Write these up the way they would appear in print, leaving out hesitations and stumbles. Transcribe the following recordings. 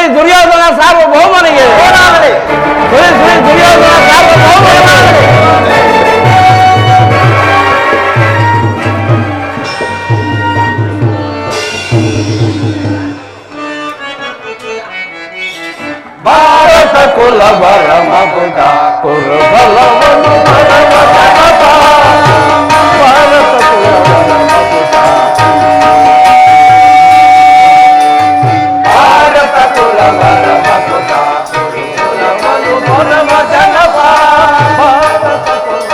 ಶ್ರೀ ದುರ್ಯೋಧನ ಸಾರ್ವಭೌಮನಿಗೆ ಶ್ರೀ ದುರ್ಯೋಧನ ಸಾರ್ವಭೌಮನಿಗೆ ಭಾರತ ಕುಲ ಬರಮ ಪುಟ ಕುರುಬಲವನ್ನು ಬರಮ ಜನಪ ಭಾರತ ಕುಲ ಬರಮ ಪುಟ ಭಾರತ ಕುಲ ಬರಮ ಪುಟ ಕುರುಬಲವನ್ನು ಬರಮ ಜನಪ ಭಾರತ ಕುಲ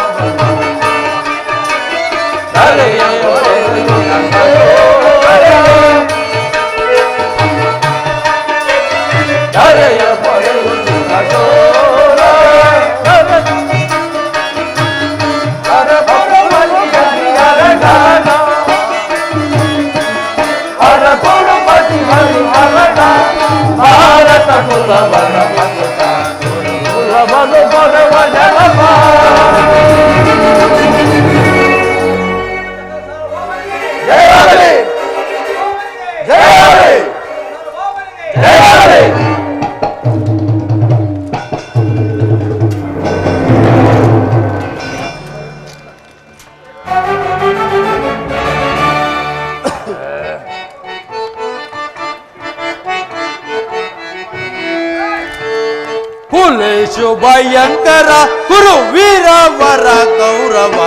ಕುಲೇಶು ಭಯಂಕರ ಕುರು ವೀರವರ ಗೌರವ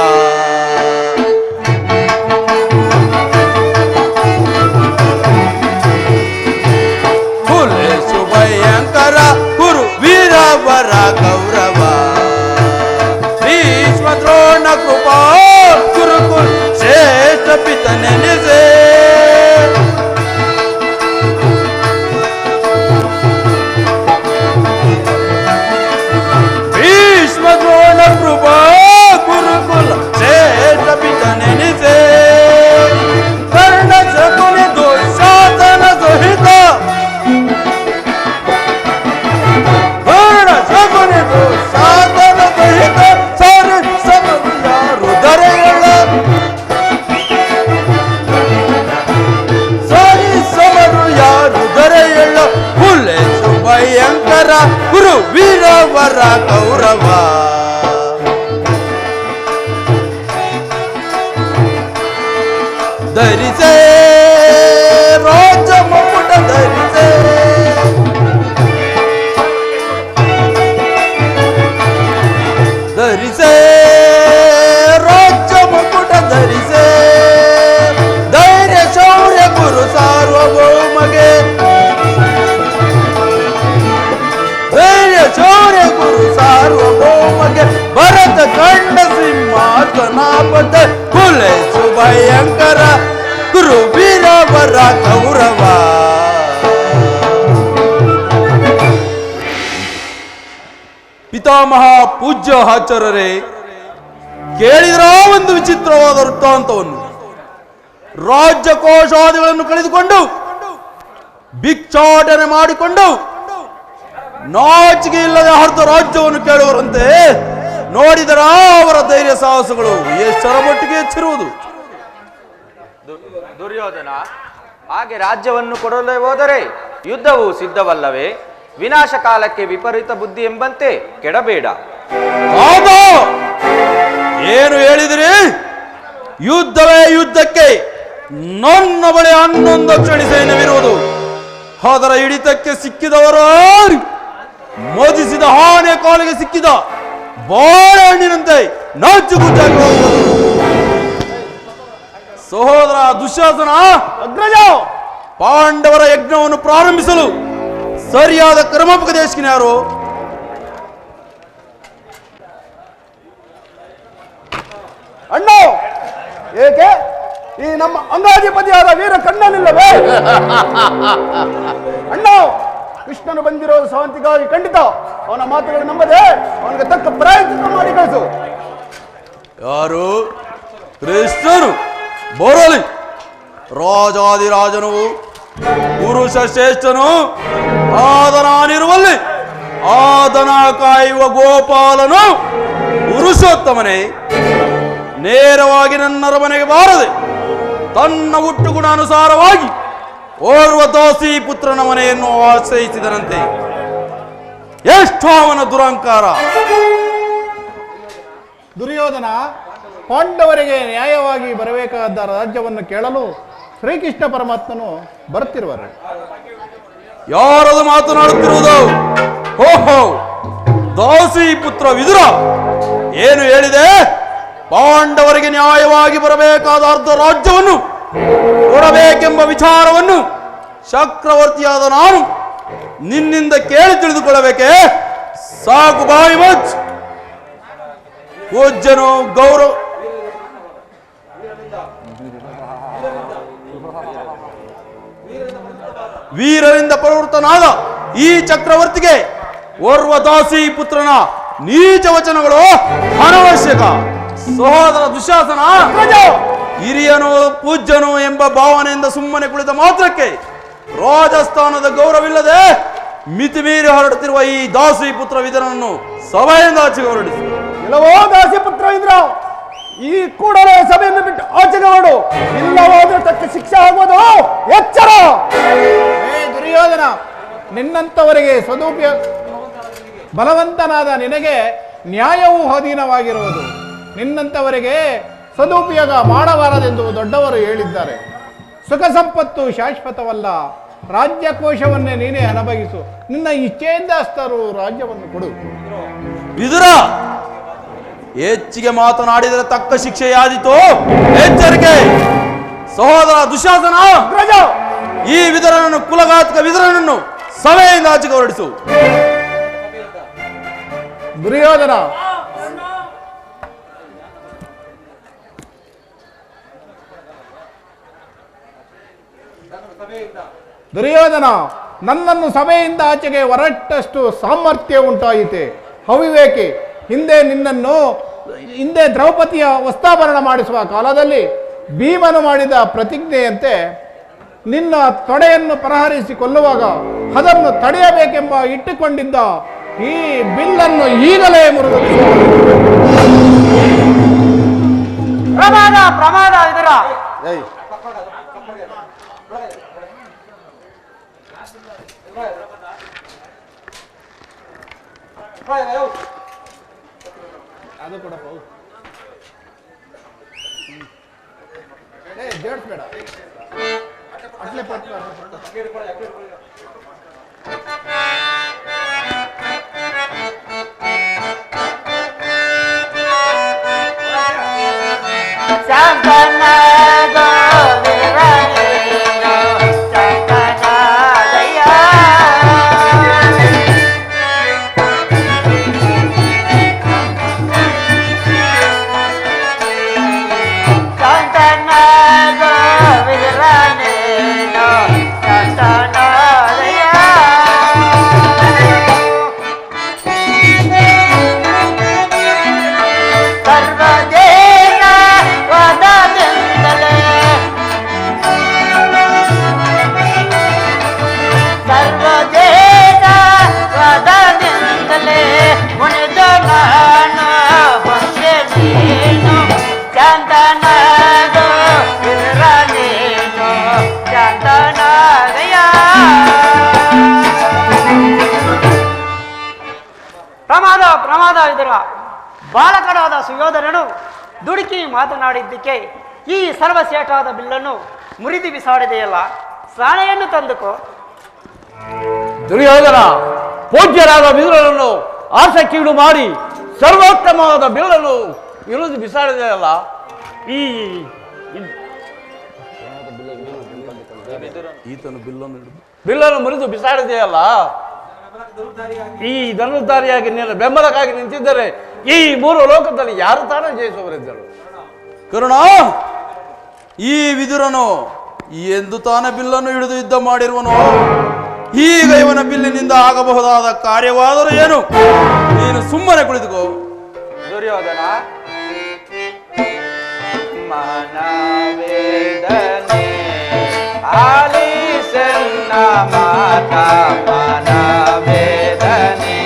ಕುಲೇಶು ಭಯಂಕರ ಕುರು ವೀರವರ ಗೌರವ ಭೀಷ್ಮ ದ್ರೋಣ ಕೃಪಾ ಗುರುಕುಲ್ ಶ್ರೇಷ್ಠ ಪಿತ ನೆನೆಸೆ ಗುರುಕುಲ ಶ್ರೇಷ್ಠ ಪಿತ ನೆನೆಸೆ ಕರ್ಣ ಶಕುನಿ ದುಶ್ಯಾಸನ ಸಹಿತ ಕರ್ಣ ಶಕುನಿ ದುಶ್ಯಾಸನ ಸಹಿತ ಸರಿ ಸಮರು ಯಾರು ದರೆಯಳ ಸರಿ ಸಮರು ಯಾರು ದರೆಯಳ ಕುಲೇಶು ಭಯಂಕರ ಗುರು ವೀರವರ ಗೌರವ ಧರಿಸೆ ರಾಜ ಮುಕುಟ ಧರಿಸೆ ಧರಿಸೆ ರಾಜ ಮುಕುಟ ಧರಿಸೆ ಧೈರ್ಯ ಶೌರ್ಯ ಗುರು ಸಾರ್ವಭೌಮಗೆ ಧೈರ್ಯ ಶೌರ್ಯ ಗುರು ಸಾರ್ವಭೌಮಗೆ ಭರತ ಕಂಡ ಸಿಂಹಾಸನಾಪದ ಕುಲೇಶು ಭಯಂಕರ ಗುರು ವೀರವರ ಗೌರವ ಪಿತಾಮಹ ಪೂಜ್ಯ ಆಚಾರ್ಯರೇ, ಕೇಳಿದ್ರ ಒಂದು ವಿಚಿತ್ರವಾದ ವೃತ್ತಾಂತವನ್ನು. ರಾಜ್ಯ ಕೋಶಾದಿಗಳನ್ನು ಕಳೆದುಕೊಂಡು ಭಿಕ್ಷಾಟನೆ ಮಾಡಿಕೊಂಡು ನಾಚಿಕೆ ಇಲ್ಲದೆ ಅರ್ಧ ರಾಜ್ಯವನ್ನು ಕೇಳುವರಂತೆ ನೋಡಿದರ ಅವರ ಧೈರ್ಯ ಸಾಹಸಗಳು ಎಷ್ಟರ ಮಟ್ಟಿಗೆ ಹೆಚ್ಚಿರುವುದು. ದುರ್ಯೋಧನ, ಹಾಗೆ ರಾಜ್ಯವನ್ನು ಕೊಡಲು ಹೋದರೆ ಯುದ್ಧವು ಸಿದ್ಧವಲ್ಲವೇ? ವಿನಾಶ ಕಾಲಕ್ಕೆ ವಿಪರೀತ ಬುದ್ಧಿ ಎಂಬಂತೆ ಕೆಡಬೇಡ. ಏನು ಹೇಳಿದ್ರಿ? ಯುದ್ಧವೇ ಯುದ್ಧಕ್ಕೆ ನನ್ನ ಬಳಿ 11 ಅಕ್ಷಣಿ ಸೈನ್ಯವಿರುವುದು. ಅದರ ಹಿಡಿತಕ್ಕೆ ಸಿಕ್ಕಿದವರು ಮೋದಿಸಿದ ಆನೆ ಕಾಲಿಗೆ ಸಿಕ್ಕಿದ ಬಾಳೆಹಣ್ಣಿನಂತೆ ನಾಚುಗುಚ್ಚಾಗಿ ಹೋಗುವುದು. ಸಹೋದರ ದುಶ್ಯಾಸನ, ಅಗ್ರಜ, ಪಾಂಡವರ ಯಜ್ಞವನ್ನು ಪ್ರಾರಂಭಿಸಲು ಸರಿಯಾದ ಕ್ರಮೋಪದೇಶಕನು ಯಾರು? ಅಣ್ಣ, ಏಕೆ ಈ ನಮ್ಮ ಅಂಗಾಧಿಪತಿಯಾದ ವೀರ ಕಣ್ಣನಿಲ್ಲವೇ? ಅಣ್ಣ, ಕೃಷ್ಣನು ಬಂದಿರೋ ಶಾಂತಿಗಾಗಿ ಖಂಡಿತ ಅವನ ಮಾತುಗಳು ನಂಬದೆ ಅವನಿಗೆ ತಕ್ಕ ಪ್ರಯತ್ನ ಮಾಡಿ ಕಳಿಸು. ಯಾರು? ಕೃಷ್ಣನು ಬರಲಿ. ರಾಜಾದಿರಾಜನು ಪುರುಷ ಶ್ರೇಷ್ಠನು ಆದನಾನಿರುವಲ್ಲಿ ಆದನ ಕಾಯುವ ಗೋಪಾಲನು ಪುರುಷೋತ್ತಮನೇ ನೇರವಾಗಿ ನನ್ನ ಅರಮನೆಗೆ ಬಾರದೆ ತನ್ನ ಹುಟ್ಟುಗುಣ ಅನುಸಾರವಾಗಿ ಓರ್ವ ದಾಸಿ ಪುತ್ರನ ಮನೆಯನ್ನು ಆಶ್ರಯಿಸಿದನಂತೆ. ಎಷ್ಟು ಅವನ ದುರಹಂಕಾರ! ದುರ್ಯೋಧನ ಪಾಂಡವರಿಗೆ ನ್ಯಾಯವಾಗಿ ಬರಬೇಕಾದ ರಾಜ್ಯವನ್ನು ಕೇಳಲು ಶ್ರೀಕೃಷ್ಣ ಪರಮಾತ್ಮನು ಬರುತ್ತಿರುವರು. ಯಾರದು ಮಾತನಾಡುತ್ತಿರುವುದು? ಓಹೋ, ದಾಸಿ ಪುತ್ರ ವಿದುರ ಏನು ಹೇಳಿದೆ? ಪಾಂಡವರಿಗೆ ನ್ಯಾಯವಾಗಿ ಬರಬೇಕಾದ ಅರ್ಧ ರಾಜ್ಯವನ್ನು ಕೊಡಬೇಕೆಂಬ ವಿಚಾರವನ್ನು ಚಕ್ರವರ್ತಿಯಾದ ನಾನು ನಿನ್ನಿಂದ ಕೇಳಿ ತಿಳಿದುಕೊಳ್ಳಬೇಕೆ? ಸಾಕು, ಬಾಯಿ ಮಚ್. ಪೂಜ್ಯನು ಗೌರವ ವೀರರಿಂದ ಪ್ರವೃತ್ತನಾದ ಈ ಚಕ್ರವರ್ತಿಗೆ ಓರ್ವ ದಾಸಿ ಪುತ್ರನ ನೀಚ ವಚನಗಳು ಅನವಶ್ಯಕ. ಸಹೋದರ ದುಶಾಸನ, ಹಿರಿಯನು ಪೂಜ್ಯನು ಎಂಬ ಭಾವನೆಯಿಂದ ಸುಮ್ಮನೆ ಕುಳಿತ ಮಾತ್ರಕ್ಕೆ ರಾಜಸ್ಥಾನದ ಗೌರವವಿಲ್ಲದೆ ಮಿತಿಮೀರಿ ಹೊರಡುತ್ತಿರುವ ಈ ದಾಸಿ ಪುತ್ರ ವಿದರನನ್ನು ಸಭೆಯಿಂದ ಆಚೆಗೆ ಹೊರಡಿಸಿ. ಇಲ್ಲವೋ ದಾಸಿ ಪುತ್ರ ವಿದುರ, ಈ ಕೂಡಲೇ ಸಭೆಯನ್ನು ಬಿಟ್ಟು ಆಚೆಗೆ ಹೊರಡು, ಇಲ್ಲವಾದ್ರೆ ತಕ್ಕ ಶಿಕ್ಷೆ ಆಗುವುದು ಎಚ್ಚರ. ದುರ್ಯೋಧನ, ನಿನ್ನಂತವರಿಗೆ ಸದುಪಯೋಗ ಬಲವಂತನಾದ ನಿನಗೆ ನ್ಯಾಯವು ಅಧೀನವಾಗಿರುವುದು. ನಿನ್ನಂತವರಿಗೆ ಸದುಪಯೋಗ ಮಾಡಬಾರದೆಂದು ದೊಡ್ಡವರು ಹೇಳಿದ್ದಾರೆ. ಸುಖ ಸಂಪತ್ತು ಶಾಶ್ವತವಲ್ಲ, ರಾಜ್ಯಕೋಶವನ್ನೇ ನೀನೇ ಅನುಭವಿಸು. ನಿನ್ನ ಇಚ್ಛೆಯಿಂದ ಅಷ್ಟರು ರಾಜ್ಯವನ್ನು ಕೊಡು. ವಿದುರ, ಹೆಚ್ಚಿಗೆ ಮಾತನಾಡಿದರೆ ತಕ್ಕ ಶಿಕ್ಷೆಯಾದೀತು. ಎಚ್ಚರಿಕೆ! ಸಹೋದರ ದುಶಾಸನ, ಈ ವಿದುರನನ್ನು, ಕುಲಘಾತಕ ವಿದುರನನ್ನು ಸಭೆಯಿಂದ ಆಚೆಗೆ ಹೊರಡಿಸು. ದುರ್ಯೋಧನ, ದುರ್ಯೋಧನ, ನನ್ನನ್ನು ಸಭೆಯಿಂದ ಆಚೆಗೆ ಹೊರಟಷ್ಟು ಸಾಮರ್ಥ್ಯ ಉಂಟಾಯಿತೆ. ಅವಿವೇಕಿ, ಹಿಂದೆ ದ್ರೌಪದಿಯ ವಸ್ತ್ರಾಭರಣ ಮಾಡಿಸುವ ಕಾಲದಲ್ಲಿ ಭೀಮನು ಮಾಡಿದ ಪ್ರತಿಜ್ಞೆಯಂತೆ ನಿನ್ನ ತೊಡೆಯನ್ನು ಪ್ರಹರಿಸಿ ಕೊಲ್ಲುವಾಗ ಅದನ್ನು ತಡೆಯಬೇಕೆಂಬ ಇಟ್ಟುಕೊಂಡಿದ್ದ ಈ ಬಿಲ್ಲನ್ನು ಈಗಲೇ ಮುರಿದು. ಪ್ರಮಾದ ಇದರ ಅದು ಕೂಡ ಜೋಡಿಸ್ಬೇಡ ಅಟ್ಲೆ ಪಟ್ಟು ಪ್ರಮಾದ ಇದರ ಬಾಲಕನಾದ ಸುಯೋಧನನು ದುಡುಕಿ ಮಾತನಾಡಿದ್ದಕ್ಕೆ ಈ ಸರ್ವಶ್ರೇಷ್ಠವಾದ ಬಿಲ್ಲನ್ನು ಮುರಿದು ಬಿಸಾಡಿದೆಯಲ್ಲ, ಸಾಣೆಯನ್ನು ತಂದುಕೋ. ದುರ್ಯೋಧನ, ಪೂಜ್ಯರಾದ ವಿದುರನನ್ನು ಆಸಕ್ತಿಗೀಡು ಮಾಡಿ ಸರ್ವೋತ್ತಮವಾದ ಬಿಲ್ಲನ್ನು ಇಳಿದು ಬಿಸಾಡಿದೆಯಲ್ಲ, ಈತನು ಬಿಲ್ಲನ್ನು ಮುರಿದು ಬಿಸಾಡಿದೆಯಲ್ಲ, ಈ ಧನುರ್ಧಾರಿಯಾಗಿ ನಿನ್ನ ಬೆಂಬಲಕ್ಕಾಗಿ ನಿಂತಿದ್ದರೆ ಈ ಮೂರು ಲೋಕದಲ್ಲಿ ಯಾರು ತಾನೇ ಜಯಿಸುವವರಿದ್ದರು? ಕರುಣ, ಈ ವಿದುರನು ಎಂದು ತಾನೇ ಬಿಲ್ಲನ್ನು ಹಿಡಿದು ಯುದ್ಧ ಮಾಡಿರುವನು? ಈಗ ಇವನ ಬಿಲ್ಲಿನಿಂದ ಆಗಬಹುದಾದ ಕಾರ್ಯವಾದರೂ ಏನು? ನೀನು ಸುಮ್ಮನೆ ಕುಳಿತುಕೋ. ದುರ್ಯೋಧನ, ಮನವೇದನೆ ಆಲಿಸನ್ನ ಮಾತ ಮನವೇದನೆ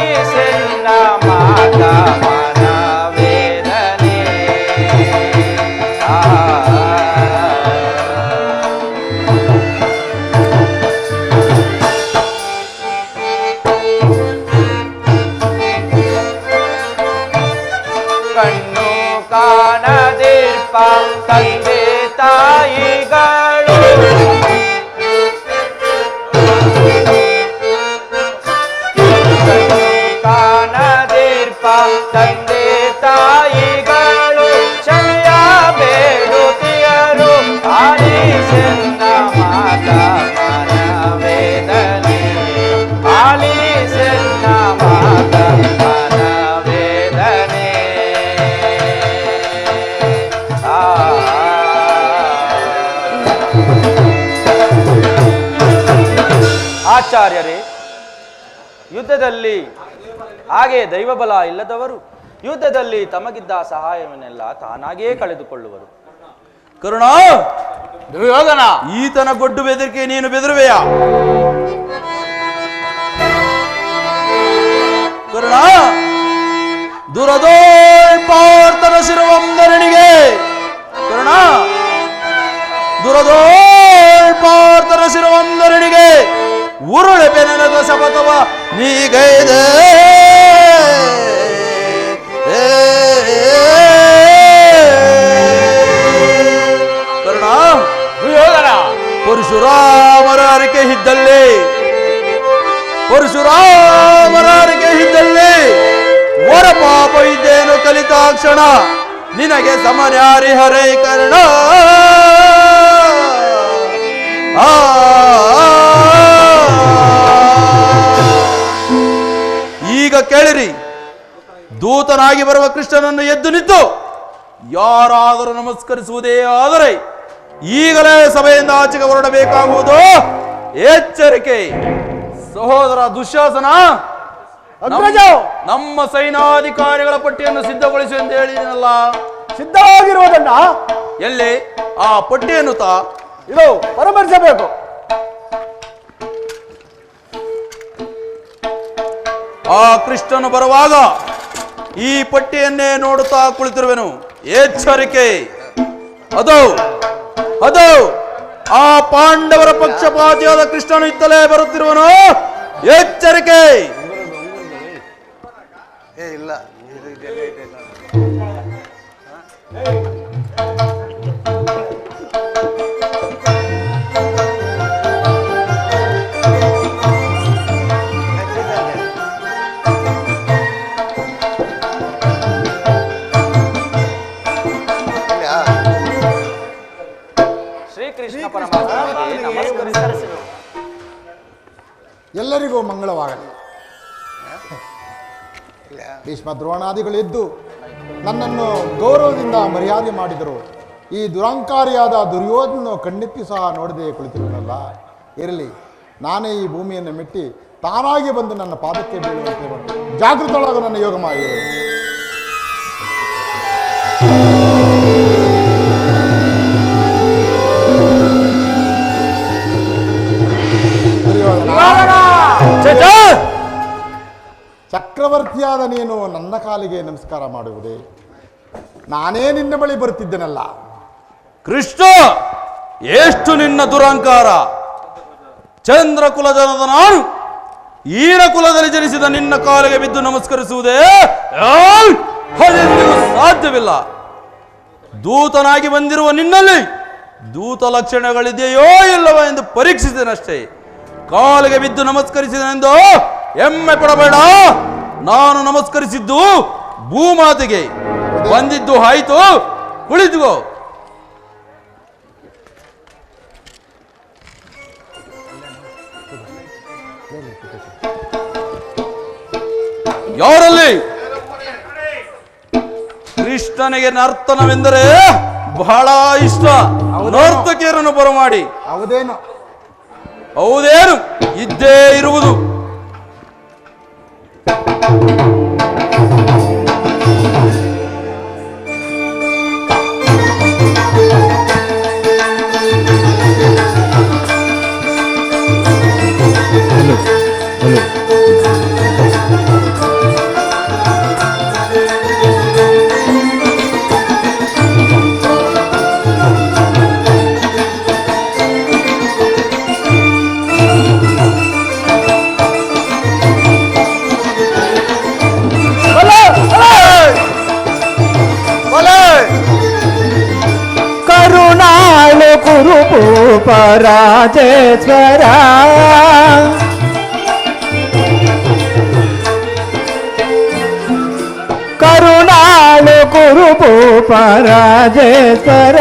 ಆಲಿಸೆನ್ನ ಮಾತ ಮನವೇದನೆ. ಕಣ್ಣು ಕಾಣದಿರ್ಪ ತಂದೆ ತಾಯಿಗಳು ಕಾಣದಿರ್ಪ ತಂದೆ ತಾಯಿಗಳು ಕ್ಷಮೆಯ ಬೇಡುತ್ತಿಯರು ಆಲಿಸೆನ್ನ ಮಾತ ಮನವೇದನೆ. ಆಲಿಸೆನ್ನ ಮಾತ ಮನವೇದನೆ. ಆಚಾರ್ಯರೇ, ಯುದ್ಧದಲ್ಲಿ ಹಾಗೆ ದೈವಬಲ ಇಲ್ಲದವರು ಯುದ್ಧದಲ್ಲಿ ತಮಗಿದ್ದ ಸಹಾಯವನ್ನೆಲ್ಲ ತಾನಾಗಿಯೇ ಕಳೆದುಕೊಳ್ಳುವರು. ಕರುಣ, ದುರ್ಯೋಧನ, ಈತನ ಗೊಡ್ಡು ಬೆದರಿಕೆ ನೀನು ಬೆದರುವೆಯಾ? ಕರುಣ, ದುರದೋಳ್ಪಾರ್ತನ ಶಿರವಂದರನಿಗೆ ಕರುಣ, ದುರದೋಳ್ಪಾರ್ತನ ಶಿರವಂದರನಿಗೆ ಉರುಳೆ ಬೆನೆಲದ ಶಪಥವ ನೀಗೈದೆ. ಕರುಣ, ದುರ್ಯೋಧನ, ಪರಶುರಾಮರ ಅರಿಕೆ ಇದ್ದಲ್ಲಿ ಪರಶುರಾಮರ ಅರಿಕೆ ಇದ್ದಲ್ಲಿ ವರ ಪಾಪ ಇದ್ದೇನು ಕಲಿತಾಕ್ಷಣ ನಿನಗೆ ಸಮನ್ಯಾರಿ ಹರೇ ಕರ್ಣ. ಈಗ ಕೇಳಿರಿ, ದೂತನಾಗಿ ಬರುವ ಕೃಷ್ಣನನ್ನು ಎದ್ದು ನಿಂತು ಯಾರಾದರೂ ನಮಸ್ಕರಿಸುವುದೇ ಆದರೆ ಈಗಲೇ ಸಭೆಯಿಂದ ಆಚೆಗೆ ಹೊರಡಬೇಕಾಗುವುದು ಎಚ್ಚರಿಕೆ. ಸಹೋದರ ದುಶ್ಯಾಸನ, ಅಗ್ರಜ, ನಮ್ಮ ಸೈನಾಧಿಕಾರಿಗಳ ಪಟ್ಟಿಯನ್ನು ಸಿದ್ಧಗೊಳಿಸಿ ಎಂದು ಹೇಳಿದನಲ್ಲ, ಸಿದ್ಧವಾಗಿರುವುದನ್ನ ಎಲ್ಲಿ ಆ ಪಟ್ಟಿಯನ್ನು ಇದು ಪರಾಮರ್ಶಿಸಬೇಕು. ಆ ಕೃಷ್ಣನು ಬರುವಾಗ ಈ ಪಟ್ಟಿಯನ್ನೇ ನೋಡುತ್ತಾ ಕುಳಿತಿರುವೆನು. ಎಚ್ಚರಿಕೆ, ಅದು ಅದು ಆ ಪಾಂಡವರ ಪಕ್ಷಪಾತಿಯಾದ ಕೃಷ್ಣನು ಇತ್ತಲೇ ಬರುತ್ತಿರುವನು. ಎಚ್ಚರಿಕೆ. ಇಲ್ಲ ಶ್ರೀಕೃಷ್ಣ ಪರಮಾತ್ಮನಿಗೆ ನಮಸ್ಕರಿಸಿದರು. ಎಲ್ಲರಿಗೂ ಮಂಗಳವಾಗಲಿ. ಭೀಷ್ಮ ದ್ರೋಣಾದಿಗಳಿದ್ದು ನನ್ನನ್ನು ಗೌರವದಿಂದ ಮರ್ಯಾದೆ ಮಾಡಿದರು. ಈ ದುರಂಕಾರಿಯಾದ ದುರ್ಯೋಧನ ಕಣ್ಣೆತ್ತಿ ಸಹ ನೋಡದೆ ಕುಳಿತಿರುವನಲ್ಲ. ಇರಲಿ, ನಾನೇ ಈ ಭೂಮಿಯನ್ನು ಮೆಟ್ಟಿ ತಾನಾಗಿ ಬಂದು ನನ್ನ ಪಾದಕ್ಕೆ ಬೀಳುವಂತೆ ಜಾಗೃತಳಾಗ ನನ್ನ ಯೋಗ ಮಾಡಿ. ಚಕ್ರವರ್ತಿಯಾದ ನೀನು ನನ್ನ ಕಾಲಿಗೆ ನಮಸ್ಕಾರ ಮಾಡುವುದೇ? ನಾನೇ ನಿನ್ನ ಬಳಿ ಬರುತ್ತಿದ್ದೆನಲ್ಲ. ಕೃಷ್ಣ, ಎಷ್ಟು ನಿನ್ನ ದುರಂಕಾರ! ಚಂದ್ರ ಕುಲಜನದ ನಾನು ಈನ ಕುಲದಲ್ಲಿ ಜನಿಸಿದ ನಿನ್ನ ಕಾಲಿಗೆ ಬಿದ್ದು ನಮಸ್ಕರಿಸುವುದೇ ಅದೆಂದಿಗೂ ಸಾಧ್ಯವಿಲ್ಲ. ದೂತನಾಗಿ ಬಂದಿರುವ ನಿನ್ನಲ್ಲಿ ದೂತ ಲಕ್ಷಣಗಳಿದೆಯೋ ಇಲ್ಲವೋ ಎಂದು ಪರೀಕ್ಷಿಸಿದನಷ್ಟೇ. ಕಾಲಿಗೆ ಬಿದ್ದು ನಮಸ್ಕರಿಸಿದನೆಂದು ಹೆಮ್ಮೆ ಪಡಬೇಡ. ನಾನು ನಮಸ್ಕರಿಸಿದ್ದು ಭೂಮಾತೆಗೆ. ಬಂದಿದ್ದು ಆಯ್ತು, ಕುಳಿತುಕೋ. ಯಾರಲ್ಲಿ? ಕೃಷ್ಣನಿಗೆ ನರ್ತನವೆಂದರೆ ಬಹಳ ಇಷ್ಟ. ನರ್ತಕಿಯರನ್ನು ಬರಮಾಡಿ. ಹೌದೇನು? ಹೌದೇನು? ಇದ್ದೇ ಇರುವುದು. Hello. ರಾಜೇಶ್ವರ ಕರುಣಾಳು ಕುರುಭೂಪ ರಾಜೇಶ್ವರ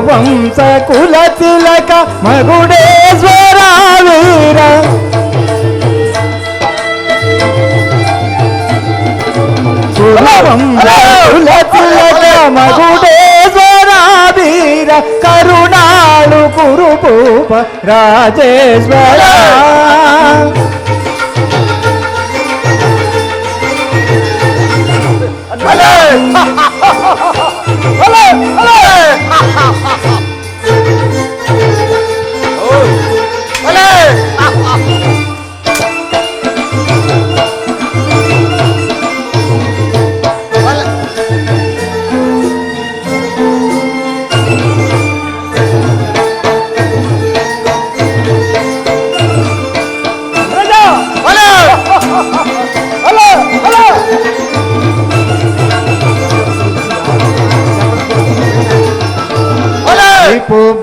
ವಂಶ ಕುಲ ತಿಲಕ ಮಗುಡೇಶ್ವರ ವೀರ ಕುಲ ತಿಲಕ ಮಗುಡೇಶ್ವರ ವೀರ ಕರುಣಾಳು ಕುರುಭೂಪ ರಾಜೇಶ್ವರ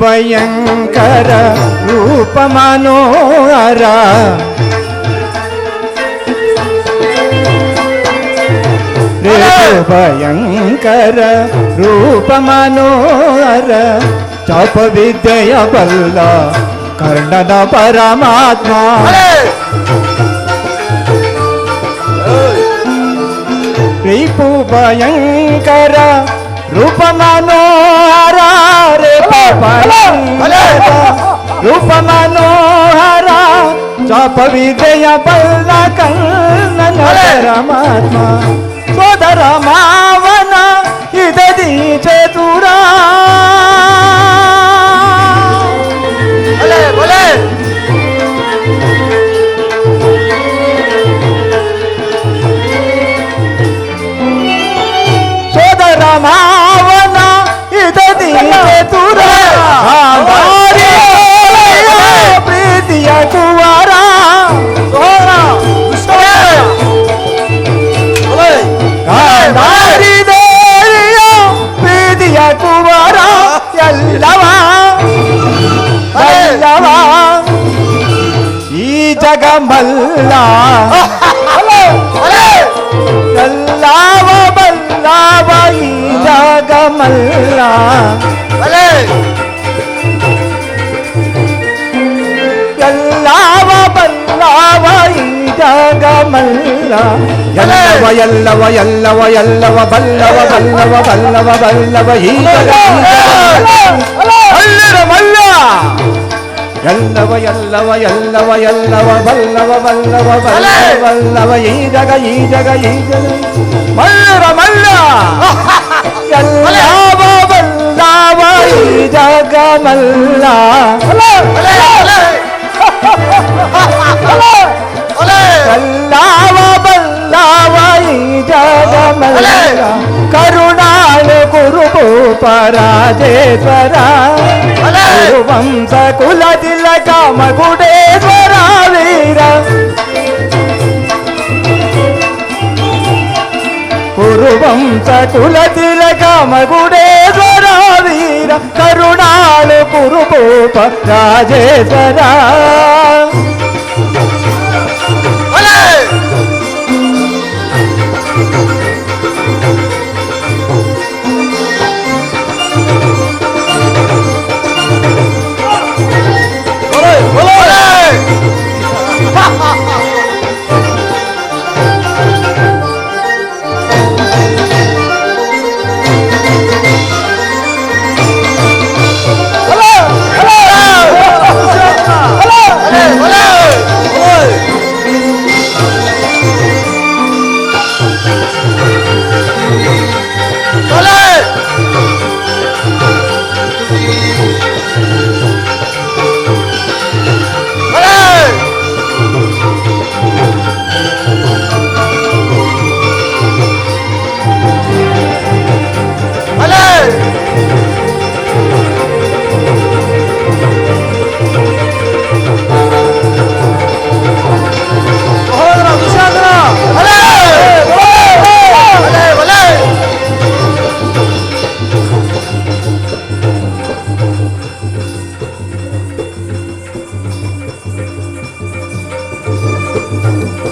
ಭಯಂಕರ ರೂಪ ಮನೋಹರ ಭಯಂಕರ ರೂಪ ಮನೋಹರ ಚಾಪ ವಿದ್ಯೆಯ ಬಲ್ಲ ಕರ್ಣದ ಪರಮಾತ್ಮ ರಿಪು ಭಯಂಕರ ರೂಪ ಮನೋಹರ ರೂಪ ಮನೋಹರ ಚಾಪ ವಿದಯ ಬಲ್ಲ ಕರ್ಣನ ಪರಮಾತ್ಮ ಸೋದರ ಮಾವನ ಇದದಿ ಚತುರ ಸೋದರ ಮಾವನ ಇದದಿ ಚತುರ ಪ್ರೀತಿಯ ಕುವರ ಪ್ರೀತಿಯ ಕುವರ ಎಲ್ಲವ ಎಲ್ಲವ ಈ ಜಗಮಲ್ಲ ಎಲ್ಲವ ಬಲ್ಲವ ಈ ಜಗಮಲ್ಲ ಎಲ್ಲವ ಬಲ್ಲವ ಈ ಜಗಮಲ್ಲ ಎಲ್ಲವ ಎಲ್ಲವ ಎಲ್ಲವ ಎಲ್ಲವ ಬಲ್ಲವ ಬಲ್ಲವ ಬಲ್ಲವ ಬಲ್ಲವ ಈ ಜಗ ಅಲ್ಲರ ಮಲ್ಲ ಎಲ್ಲವ ಎಲ್ಲವ ಎಲ್ಲವ ಎಲ್ಲವ ಬಲ್ಲವ ಬಲ್ಲವ ಬಲ್ಲವ ಬಲ್ಲವ ಈ ಜಗ ಈ ಜಗ ಈ ಜಗ ಮಲ್ಲರ ಮಲ್ಲ ಎಲ್ಲವ ಬಲ್ಲವ ಈ ಜಗ ಮಲ್ಲ ಎಲ್ಲವ ಬಲ್ಲವ ಈ ಜಗ ಮಲ್ಲ ಕರುಣಾಳು ಕುರುಭೂಪ ರಾಜೇಶ್ವರ ವಂಶ ಕುಲ ತಿಲಕ ಮಗುಡೇಶ್ವರ ವೀರ ಕುರುವಂಶ ಕುಲ ತಿಲಕ ಮಗುಡೇಶ್ವರ ವೀರ ಕರುಣಾಳು ಕುರುಭೂಪ ರಾಜೇಶ್ವರ Hello!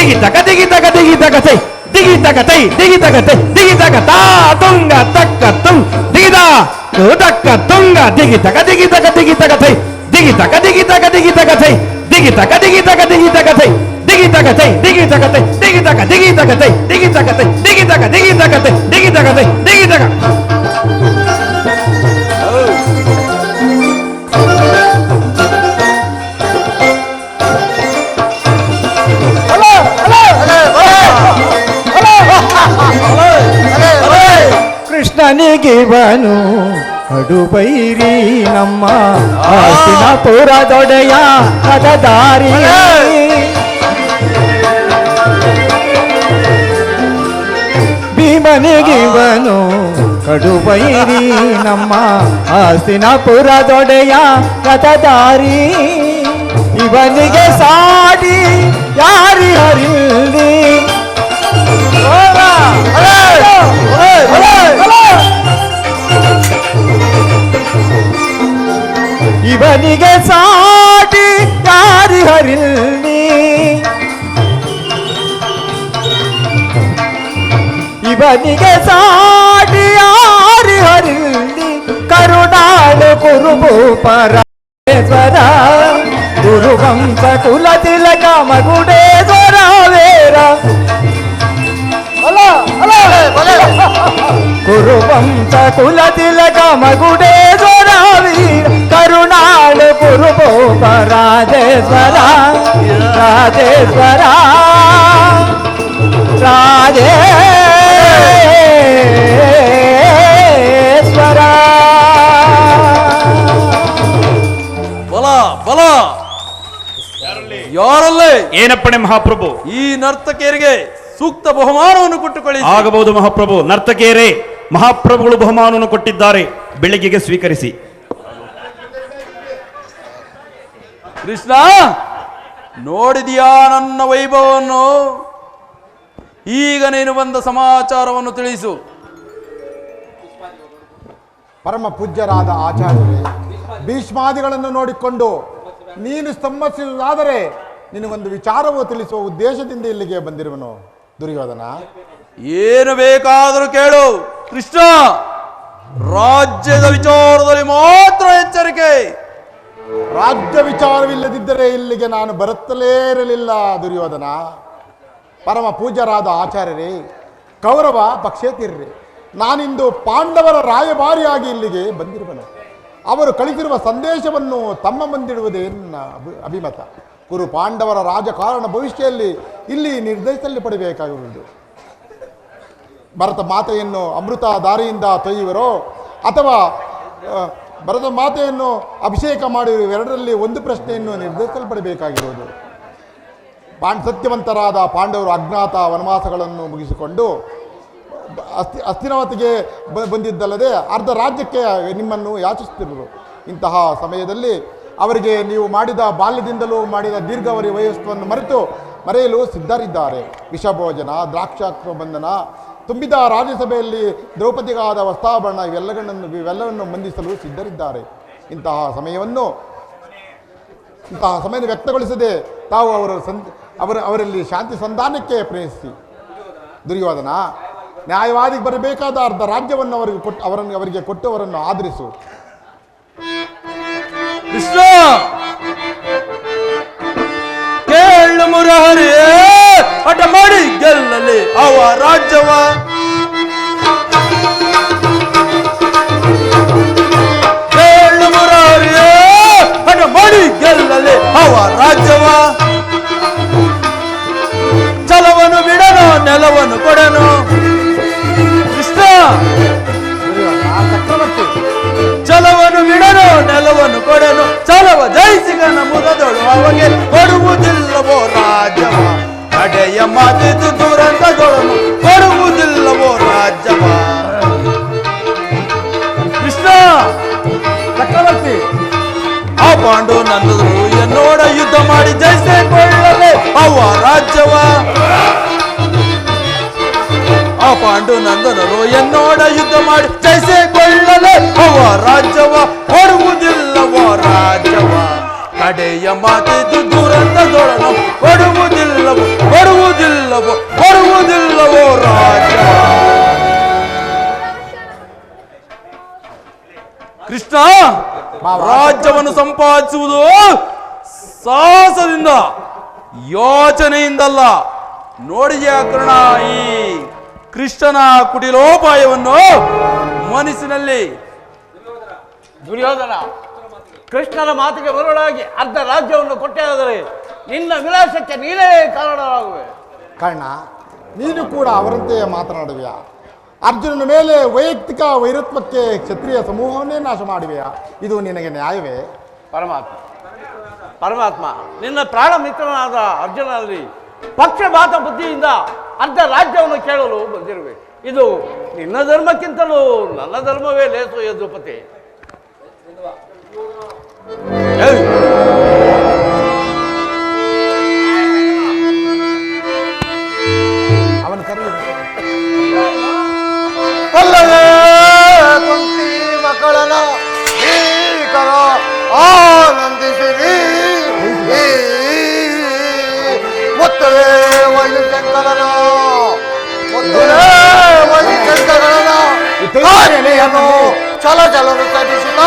ದಿಗಿ ತಕ ದಿಗಿ ತಕ ದಿಗಿ ತಕ ತೈ ದಿಗಿ ತಕ ತೈ ದಿಗಿ ತಕ ತೈ ದಿಗಿ ತಕ ತಾ ತುಂಗ ತಕ್ಕ ತುಂಗ್ ದಿಗಿದ ತಕ್ಕ ತುಂಗ ದಿಗಿ ತಕ ದಿಗಿ ತಕ ದಿಗಿ ತಕ ತೈ ದಿಗಿ ತಕ ದಿಗಿ ತಕ ದಿಗಿ ತಕ ತೈ ದಿಗಿ ತಕ ದಿಗಿ ತಕ ದಿಗಿ ತಕ ತೈ ದಿಗಿ ತಕ ತೈ ದಿಗಿ ತಕ ತೈ ದಿಗಿ ತಕ ದಿಗಿ ತಕ ತೈ ದಿಗಿ ತಕ ತೈ ದಿಗಿ ತಕ ದಿಗಿ ತಕ ತೈ ದಿಗಿ ತಕ ತೈ ದಿಗಿ ತಕ ಕೃಷ್ಣನಿಗಿವನು ಕಡುಬೈರಿ ನಮ್ಮ ಆಸ್ತಿನ ಪುರದೊಡೆಯ ಅದ ದಾರಿ ಭೀಮನಿಗಿವನು ಕಡುಬೈರಿ ನಮ್ಮ ಆಸ್ತಿನ ಪುರದೊಡೆಯ ಅದ ದಾರಿ ಇವನಿಗೆ ಸಾಡಿ ಯಾರಿ ಹರಿಲ್ಲಿ ಇವನಿಗೆ ಸಾಟಿ ಯಾರಿ ಹರಿಲ್ಲಿ ಇವನಿಗೆ ಸಾಟಿ ಯಾರಿ ಹರಿಲ್ಲಿ ಕರುಣಾಳು ಕುರುಭೂಪರೇಶ್ವರ ಗುರುವಂಶ ಕುಲ ತಿಲಕ ಮಗುಡೇಶ್ವರ ವೇರ ಕುರುವಂಶ ಕುಲ ತಿಲಕ ಮಗುಡೇಶ್ವರ ವೀರ ಕರುಣಾಳು ಕುರುಭೂಪ ರಾಜೇಶ್ವರ ರಾಜೇಶ್ವರ ರಾಜೇಶ್ವರ ಬಲ ಬಲ ಯಾರಲ್ಲೇ ಏನಪ್ಪಣೆ ಮಹಾಪ್ರಭು ಈ ನರ್ತಕಿಯರಿಗೆ ಸೂಕ್ತ ಬಹುಮಾನವನ್ನು ಕೊಟ್ಟುಕೊಳ್ಳಿ. ಆಗಬಹುದು ಮಹಾಪ್ರಭು. ನರ್ತಕಿಯರೇ, ಮಹಾಪ್ರಭುಗಳು ಬಹುಮಾನವನ್ನು ಕೊಟ್ಟಿದ್ದಾರೆ, ಬೆಳಗ್ಗೆಗೆ ಸ್ವೀಕರಿಸಿ. ಕೃಷ್ಣ, ನೋಡಿದೆಯಾ ನನ್ನ ವೈಭವವನ್ನು? ಈಗ ನೀನು ಬಂದ ಸಮಾಚಾರವನ್ನು ತಿಳಿಸು. ಪರಮ ಪೂಜ್ಯರಾದ ಆಚಾರ್ಯರೇ, ಭೀಷ್ಮಾದಿಗಳನ್ನು ನೋಡಿಕೊಂಡು ನೀನು ಸ್ತಂಭಿಸುವುದಾದರೆ ನಿನಗೊಂದು ವಿಚಾರವು ತಿಳಿಸುವ ಉದ್ದೇಶದಿಂದ ಇಲ್ಲಿಗೆ ಬಂದಿರುವನು ದುರ್ಯೋಧನ. ಏನು ಬೇಕಾದರೂ ಕೇಳು ಕೃಷ್ಣ. ರಾಜ್ಯದ ವಿಚಾರದಲ್ಲಿ ಮಾತ್ರ ಎಚ್ಚರಿಕೆ. ರಾಜ್ಯ ವಿಚಾರವಿಲ್ಲದಿದ್ದರೆ ಇಲ್ಲಿಗೆ ನಾನು ಬರುತ್ತಲೇ ಇರಲಿಲ್ಲ ದುರ್ಯೋಧನ. ಪರಮ ಪೂಜ್ಯರಾದ ಆಚಾರ್ಯರೇ, ಕೌರವ ಪಕ್ಷೇತಿರ್ರಿ, ನಾನಿಂದು ಪಾಂಡವರ ರಾಯಭಾರಿಯಾಗಿ ಇಲ್ಲಿಗೆ ಬಂದಿರುವನು. ಅವರು ಕಳಿಸಿರುವ ಸಂದೇಶವನ್ನು ತಮ್ಮ ಮುಂದಿಡುವುದೇ ನನ್ನ ಅಭಿಮತ. ಕುರು ಪಾಂಡವರ ರಾಜಕಾರಣ ಭವಿಷ್ಯದಲ್ಲಿ ಇಲ್ಲಿ ನಿರ್ಧರಿಸಲ್ಪಡಬೇಕಾಗಿರುವುದು. ಭರತ ಮಾತೆಯನ್ನು ಅಮೃತ ದಾರಿಯಿಂದ ತೊಯ್ಯುವರೋ ಅಥವಾ ಭರತ ಮಾತೆಯನ್ನು ಅಭಿಷೇಕ ಮಾಡಿರುವ ಎರಡರಲ್ಲಿ ಒಂದು ಪ್ರಶ್ನೆಯನ್ನು ನಿರ್ಧರಿಸಲ್ಪಡಬೇಕಾಗಿರುವುದು. ಸತ್ಯವಂತರಾದ ಪಾಂಡವರು ಅಜ್ಞಾತ ವನವಾಸಗಳನ್ನು ಮುಗಿಸಿಕೊಂಡು ಹಸ್ತಿನಾವತಿಗೆ ಬಂದಿದ್ದಲ್ಲದೆ ಅರ್ಧ ರಾಜ್ಯಕ್ಕೆ ನಿಮ್ಮನ್ನು ಯಾಚಿಸುತ್ತಿರುವರು. ಇಂತಹ ಸಮಯದಲ್ಲಿ ಅವರಿಗೆ ನೀವು ಮಾಡಿದ ಬಾಲ್ಯದಿಂದಲೂ ಮಾಡಿದ ದೀರ್ಘಾವಧಿ ವಯಸ್ಸನ್ನು ಮರೆಯಲು ಸಿದ್ಧರಿದ್ದಾರೆ. ವಿಷಭೋಜನ, ದ್ರಾಕ್ಷಾಕ್ಷ ಬಂಧನ, ತುಂಬಿದ ರಾಜ್ಯಸಭೆಯಲ್ಲಿ ದ್ರೌಪದಿಗಾದ ವಸ್ತ್ರಾಭರಣ ಇವೆಲ್ಲವನ್ನು ಬಂಧಿಸಲು ಸಿದ್ಧರಿದ್ದಾರೆ. ಇಂತಹ ಸಮಯವನ್ನು ವ್ಯಕ್ತಗೊಳಿಸದೆ ತಾವು ಅವರಲ್ಲಿ ಶಾಂತಿ ಸಂಧಾನಕ್ಕೆ ಪ್ರಯತ್ನಿಸಿ. ದುರ್ಯೋಧನ, ನ್ಯಾಯವಾದಿಗೆ ಬರಬೇಕಾದ ಅರ್ಧ ರಾಜ್ಯವನ್ನು ಅವರಿಗೆ ಕೊಟ್ಟು ಅವರನ್ನು ಆಧರಿಸು. ಕೃಷ್ಣ, ಕೇಳು ಮುರಹರಿ, ಹಠ ಮಾಡಿ ಗೆಲ್ಲಲಿ ಅವ ರಾಜ್ಯವ. ಕೇಳು ಮುರಹರಿ, ಹಠ ಮಾಡಿ ಗೆಲ್ಲಲಿ ಅವ ರಾಜ್ಯವ. ಛಲವನ್ನು ಬಿಡನು, ನೆಲವನ್ನು ಕೊಡನು. ಕೃಷ್ಣ, ಚಕ್ರವರ್ತಿ, ಛಲವನ್ನು ಬಿಡನು, ನೆಲವನ್ನು ಕೊಡನು. ಛಲವ ಜಯಿಸಿಗನ ಮುದದೊಳು ಅವಗೆ ಕೊಡುವುದಿಲ್ಲವೋ ರಾಜ್ಯವ. ನಡೆಯ ಮಾತಿದ್ದು ದುರಂತದೊಳನು ಕೊಡುವುದಿಲ್ಲವೋ ರಾಜ್ಯವ. ಕೃಷ್ಣ ಚಕ್ರವರ್ತಿ, ಆ ಪಾಂಡು ನಂದರು ಎನ್ನೋಡ ಯುದ್ಧ ಮಾಡಿ ಜಯಿಸಿಕೊಳ್ಳಲೆ ಅವ ರಾಜ್ಯವ. ಆ ಪಾಂಡು ನಂದನರು ಎನ್ನೋಡ ಯುದ್ಧ ಮಾಡಿ ಜಯಿಸಿಕೊಳ್ಳಲೆ ಅವ ರಾಜ್ಯವ. ಕೊಡುವುದಿಲ್ಲವೋ ರಾಜ್ಯವ. ಕಡೆಯ ಮಾತಿದ್ದು ದುರಂತದೊಳನು ಕೊಡುವುದಿಲ್ಲವೋ ರಾಜ್ಯ. ಕೃಷ್ಣ, ರಾಜ್ಯವನ್ನು ಸಂಪಾದಿಸುವುದು ಸಾಹಸದಿಂದ, ಯೋಚನೆಯಿಂದಲ್ಲ. ನೋಡಿದೆಯಾ ಕರ್ಣ ಈ ಕೃಷ್ಣನ ಕುಟಿಲೋಪಾಯವನ್ನು ಮನಸ್ಸಿನಲ್ಲಿ? ದುರ್ಯೋಧನ, ಕೃಷ್ಣನ ಮಾತಿಗೆ ಮರುಳಾಗಿ ಅರ್ಧ ರಾಜ್ಯವನ್ನು ಕೊಟ್ಟೆ ಆದರೆ ನಿನ್ನ ವಿಲಾಸಕ್ಕೆ ನೀನೇ ಕಾರಣವಾಗುವೆ. ಕರ್ಣ, ನೀನು ಕೂಡ ಅವರಂತೆಯೇ ಮಾತನಾಡುವೆಯಾ? ಅರ್ಜುನನ ಮೇಲೆ ವೈಯಕ್ತಿಕ ವೈರತ್ವಕ್ಕೆ ಕ್ಷತ್ರಿಯ ಸಮೂಹವನ್ನೇ ನಾಶ ಮಾಡುವೆಯಾ? ಇದು ನಿನಗೆ ನ್ಯಾಯವೇ? ಪರಮಾತ್ಮ, ನಿನ್ನ ಪ್ರಾಣ ಮಿತ್ರನಾದ ಅರ್ಜುನಲ್ಲಿ ಪಕ್ಷಪಾತ ಬುದ್ಧಿಯಿಂದ ಅರ್ಧ ರಾಜ್ಯವನ್ನು ಕೇಳಲು ಬಂದಿರುವೆ. ಇದು ನಿನ್ನ ಧರ್ಮಕ್ಕಿಂತಲೂ ನನ್ನ ಧರ್ಮವೇ ಲೇಸು ಯದುಪತಿ. ಅವನು ಕರೆಯುವ ಕುಂತಿ ಮಕ್ಕಳನ್ನ ಶ್ರೀಕರ ಆನಂದಿಸಿರಿ. ಮುತ್ತಲೇ ವೈಶಂಕರನ ಕಾನೆಯನ್ನು ಚಲಚಲನು ಚಲಿಸಿದ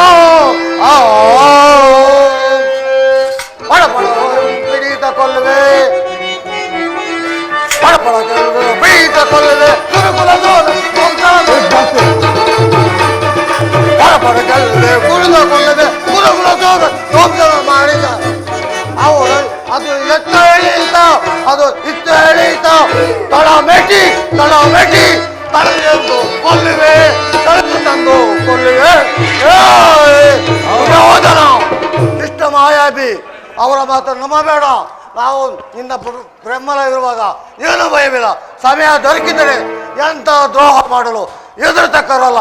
ಪಡಪಡ ಪಿಡಿತ ಕೊಲ್ಲುವೆ, ಪಡಪಡ ಪಿಡಿತ ಕೊಲ್ಲುವೆ ಮಾಡಿದ ಅವರು. ಅದು ಎತ್ತ ಎಳೀತ, ಅದು ಇತ್ತ ಎಳೀತ, ತಳ ಮೆಟ್ಟಿ ತಳೆಯೆಂದು ಕೊಲ್ಲಿವೆ, ತಳೆದು ತಂದು ಕೊಲ್ಲಿವೆ. ಯೋಧನ ಇಷ್ಟ ಮಾಯಾಬಿ, ಅವರ ಮಾತನ್ನು ನಂಬಬೇಡ. ನಾವು ನಿನ್ನ ಬ್ರಹ್ಮಲ ಇರುವಾಗ ಏನು ಭಯವಿಲ್ಲ. ಸಮಯ ದೊರಕಿದರೆ ಎಂತ ದ್ರೋಹ ಮಾಡಲು ಎದುರುತಕ್ಕರಲ್ಲ.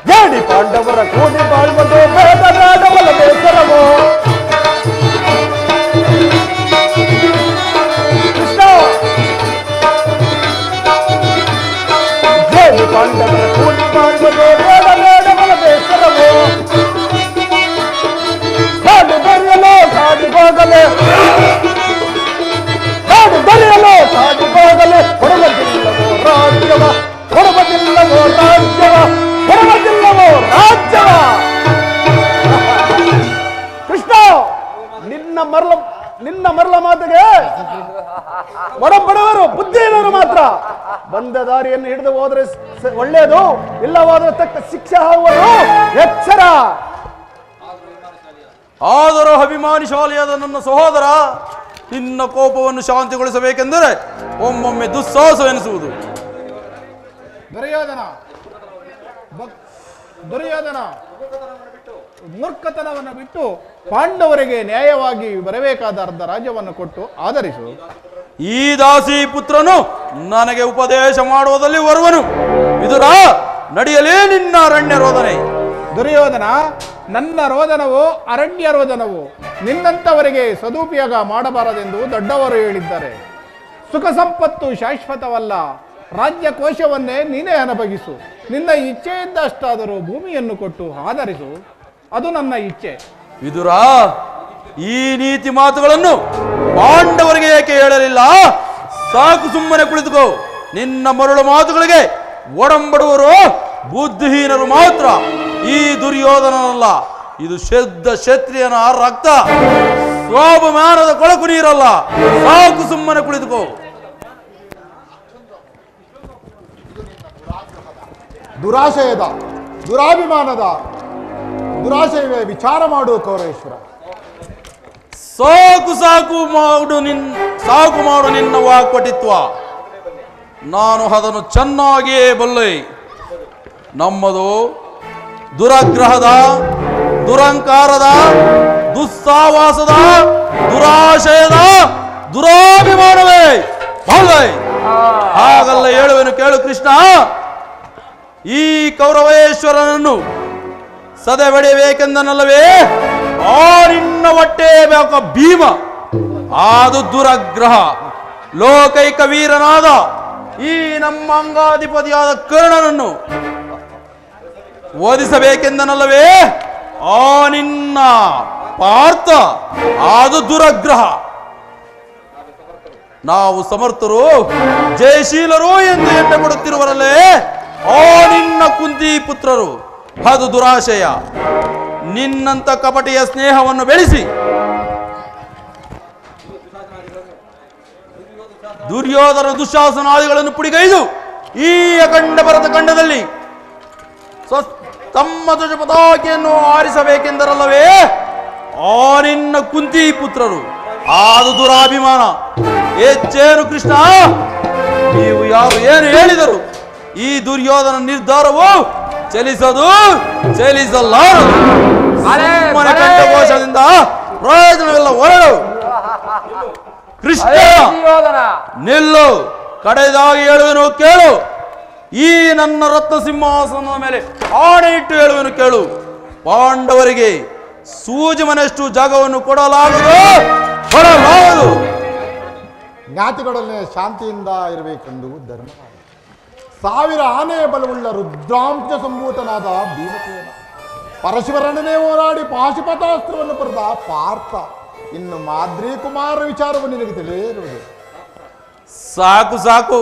ಜೇಡಿ ಪಾಂಡವರ ಕೂಡಿ ಬಾಳ್ಬೋದು ಬೇಡಬೇಡವಲ್ಲ ಬೇಸರವೋ. ಕೃಷ್ಣ, ಜೇಡಿ ಪಾಂಡವರ ಕೂಡಿ ಬಾಳ್ಬೋದು ಬೇಡಬೇಡವಲ್ಲ ಬೇಸರವೋ. ಕಾಡು ದೊರೆಯಲು ಕಾಡಿಗೋಗಲೆ, ಕೊಡುವುದಿಲ್ಲವೋ ರಾಜ್ಯವ, ಕೊಡುವುದಿಲ್ಲವೋ ರಾಜ್ಯವ. ಕೃಷ್ಣ, ನಿನ್ನ ಮರಳ ಮಾತಿಗೆ ಬಡಬಡವರು ಬುದ್ಧಿಹೀನರು ಮಾತ್ರ ಬಂದ ದಾರಿಯನ್ನು ಹಿಡಿದು ಹೋದ್ರೆ ಒಳ್ಳೆಯದು, ಇಲ್ಲವಾದ್ರೆ ತಕ್ಕ ಶಿಕ್ಷೆ ಆಗುವುದು ಎಚ್ಚರ. ಆದರೂ ಅಭಿಮಾನಿಶಾಲಿಯಾದ ನನ್ನ ಸಹೋದರ, ನಿನ್ನ ಕೋಪವನ್ನು ಶಾಂತಿಗೊಳಿಸಬೇಕೆಂದರೆ ಒಮ್ಮೊಮ್ಮೆ ದುಸ್ಸಾಹಸವೆನಿಸುವುದು. ದುರ್ಯೋಧನ ಮೂರ್ಖತನವನ್ನು ಬಿಟ್ಟು ಪಾಂಡವರಿಗೆ ನ್ಯಾಯವಾಗಿ ಬರಬೇಕಾದ ಅರ್ಧ ರಾಜ್ಯವನ್ನು ಕೊಟ್ಟು ಆಧರಿಸು. ಈ ದಾಸಿ ಪುತ್ರನು ನನಗೆ ಉಪದೇಶ ಮಾಡುವುದಲ್ಲಿ ಬರುವನು. ವಿದುರ, ನಡೆಯಲೇ ನಿನ್ನ ಅರಣ್ಯ ರೋದನೆ. ದುರ್ಯೋಧನ, ನನ್ನ ರೋದನವು ಅರಣ್ಯ ರೋದನವು. ನಿನ್ನಂತವರಿಗೆ ಸದುಪಯೋಗ ಮಾಡಬಾರದೆಂದು ದೊಡ್ಡವರು ಹೇಳಿದ್ದಾರೆ. ಸುಖ ಸಂಪತ್ತು ಶಾಶ್ವತವಲ್ಲ. ರಾಜ್ಯ ಕೋಶವನ್ನೇ ನೀನೇ ಅನುಭವಿಸು. ನಿನ್ನ ಇಚ್ಛೆಯಿದ್ದಷ್ಟಾದರೂ ಭೂಮಿಯನ್ನು ಕೊಟ್ಟು ಆಧರಿಸು. ಅದು ನನ್ನ ಇಚ್ಛೆ. ವಿದುರ, ಈ ನೀತಿ ಮಾತುಗಳನ್ನು ಪಾಂಡವರಿಗೆ ಏಕೆ ಹೇಳಲಿಲ್ಲ? ಸಾಕು, ಸುಮ್ಮನೆ ಕುಳಿತುಕೋ. ನಿನ್ನ ಮರಳು ಮಾತುಗಳಿಗೆ ಒಡಂಬಡುವರು ಬುದ್ಧಿಹೀನರು ಮಾತ್ರ. ಈ ದುರ್ಯೋಧನನಲ್ಲ, ಇದು ಶುದ್ಧ ಕ್ಷತ್ರಿಯನ ರಕ್ತ, ಸ್ವಾಭಿಮಾನದ ಕೊಳಕು ನೀರಲ್ಲ. ಸಾಕು, ಸುಮ್ಮನೆ ಕುಳಿತುಕೋ. ದುರಾಶಯದ, ದುರಾಭಿಮಾನದ, ದುರಾಶಯವೇ ವಿಚಾರ ಮಾಡು ಕೌರವೇಶ್ವರ. ಸಾಕು ಮಾಡು ನಿನ್ನ ವಾಕ್ಪಟಿತ್ವ. ನಾನು ಅದನ್ನು ಚೆನ್ನಾಗಿಯೇ ಬಲ್ಲೆ. ನಮ್ಮದು ದುರಗ್ರಹದ, ದುರಂಕಾರದ, ದುಸ್ಸಾವಾಸದ, ದುರಾಶಯದ, ದುರಾಭಿಮಾನವೇ ಬಲ್ಲೆ. ಹಾಗಲ್ಲ ಹೇಳುವೆನು ಕೇಳು ಕೃಷ್ಣ. ಈ ಕೌರವೇಶ್ವರನನ್ನು ಸದೆಬಡಿಯಬೇಕೆಂದನಲ್ಲವೇ ಆ ನಿನ್ನ ಹೊಟ್ಟೆ ಬೇಕ ಭೀಮ. ಅದು ದುರಗ್ರಹ. ಲೋಕೈಕ ವೀರನಾದ ಈ ನಮ್ಮ ಅಂಗಾಧಿಪತಿಯಾದ ಕರ್ಣನನ್ನು ಓದಿಸಬೇಕೆಂದನಲ್ಲವೇ ಆ ನಿನ್ನ ಪಾರ್ಥ ಅದು ದುರಗ್ರಹ. ನಾವು ಸಮರ್ಥರು ಜಯಶೀಲರು ಎಂದು ಎಣ್ಣೆ ಕೊಡುತ್ತಿರುವರಲ್ಲೇ ಆ ನಿನ್ನ ಕುಂತಿ ಪುತ್ರರು ಅದು ದುರಾಶಯ. ನಿನ್ನಂತ ಕಪಟಿಯ ಸ್ನೇಹವನ್ನು ಬೆಳೆಸಿ ದುರ್ಯೋಧನ ದುಶಾಸನಾದಿಗಳನ್ನು ಪುಡಿಗೈದು ಈ ಅಖಂಡ ಭರತ ಖಂಡದಲ್ಲಿ ತಮ್ಮ ಧ್ವಜ ಪತಾಕೆಯನ್ನು ಆರಿಸಬೇಕೆಂದರಲ್ಲವೇ ಆ ನಿನ್ನ ಕುಂತಿ ಪುತ್ರರು ಆದು ದುರಾಭಿಮಾನ. ಹೆಚ್ಚೇನು ಕೃಷ್ಣ, ನೀವು ಯಾರು ಏನು ಹೇಳಿದರು ಈ ದುರ್ಯೋಧನ ನಿರ್ಧಾರವು ಚಲಿಸಲಾರದು. ಸುಮ್ಮನೆ ಕಂಠಘೋಷದಿಂದ ಪ್ರಯೋಜನವಿಲ್ಲ, ಹೊರಡು. ಕೃಷ್ಣ ನಿಲ್ಲು, ಕಡೆದಾಗಿ ಹೇಳುವೆನು ಕೇಳು. ಈ ನನ್ನ ರತ್ನ ಸಿಂಹಾಸನದ ಮೇಲೆ ಆಣೆ ಇಟ್ಟು ಹೇಳುವೆನು ಕೇಳು. ಪಾಂಡವರಿಗೆ ಸೂಜಿ ಮನೆಯಷ್ಟು ಜಾಗವನ್ನು ಕೊಡಲಾಗದು. ಜ್ಞಾತಿಗಳನ್ನೇ ಶಾಂತಿಯಿಂದ ಇರಬೇಕೆಂದು ಧರ್ಮ. 1000 ಆನೆಯ ಬಲವುಳ್ಳ ರುದ್ರಾಂಶ ಸಂಭೂತನಾದ ಭೀಮಸೇನ, ಪರಶಿವರಣ್ಣನೇ ಹೋರಾಡಿ ಪಾಶುಪತಾಸ್ತ್ರವನ್ನು ಪಡೆದ ಪಾರ್ಥ, ಇನ್ನು ಮಾದ್ರಿ ಕುಮಾರ ವಿಚಾರವು ನಿನಗೆ ತಿಳಿಯಿರುವುದು. ಸಾಕು ಸಾಕು,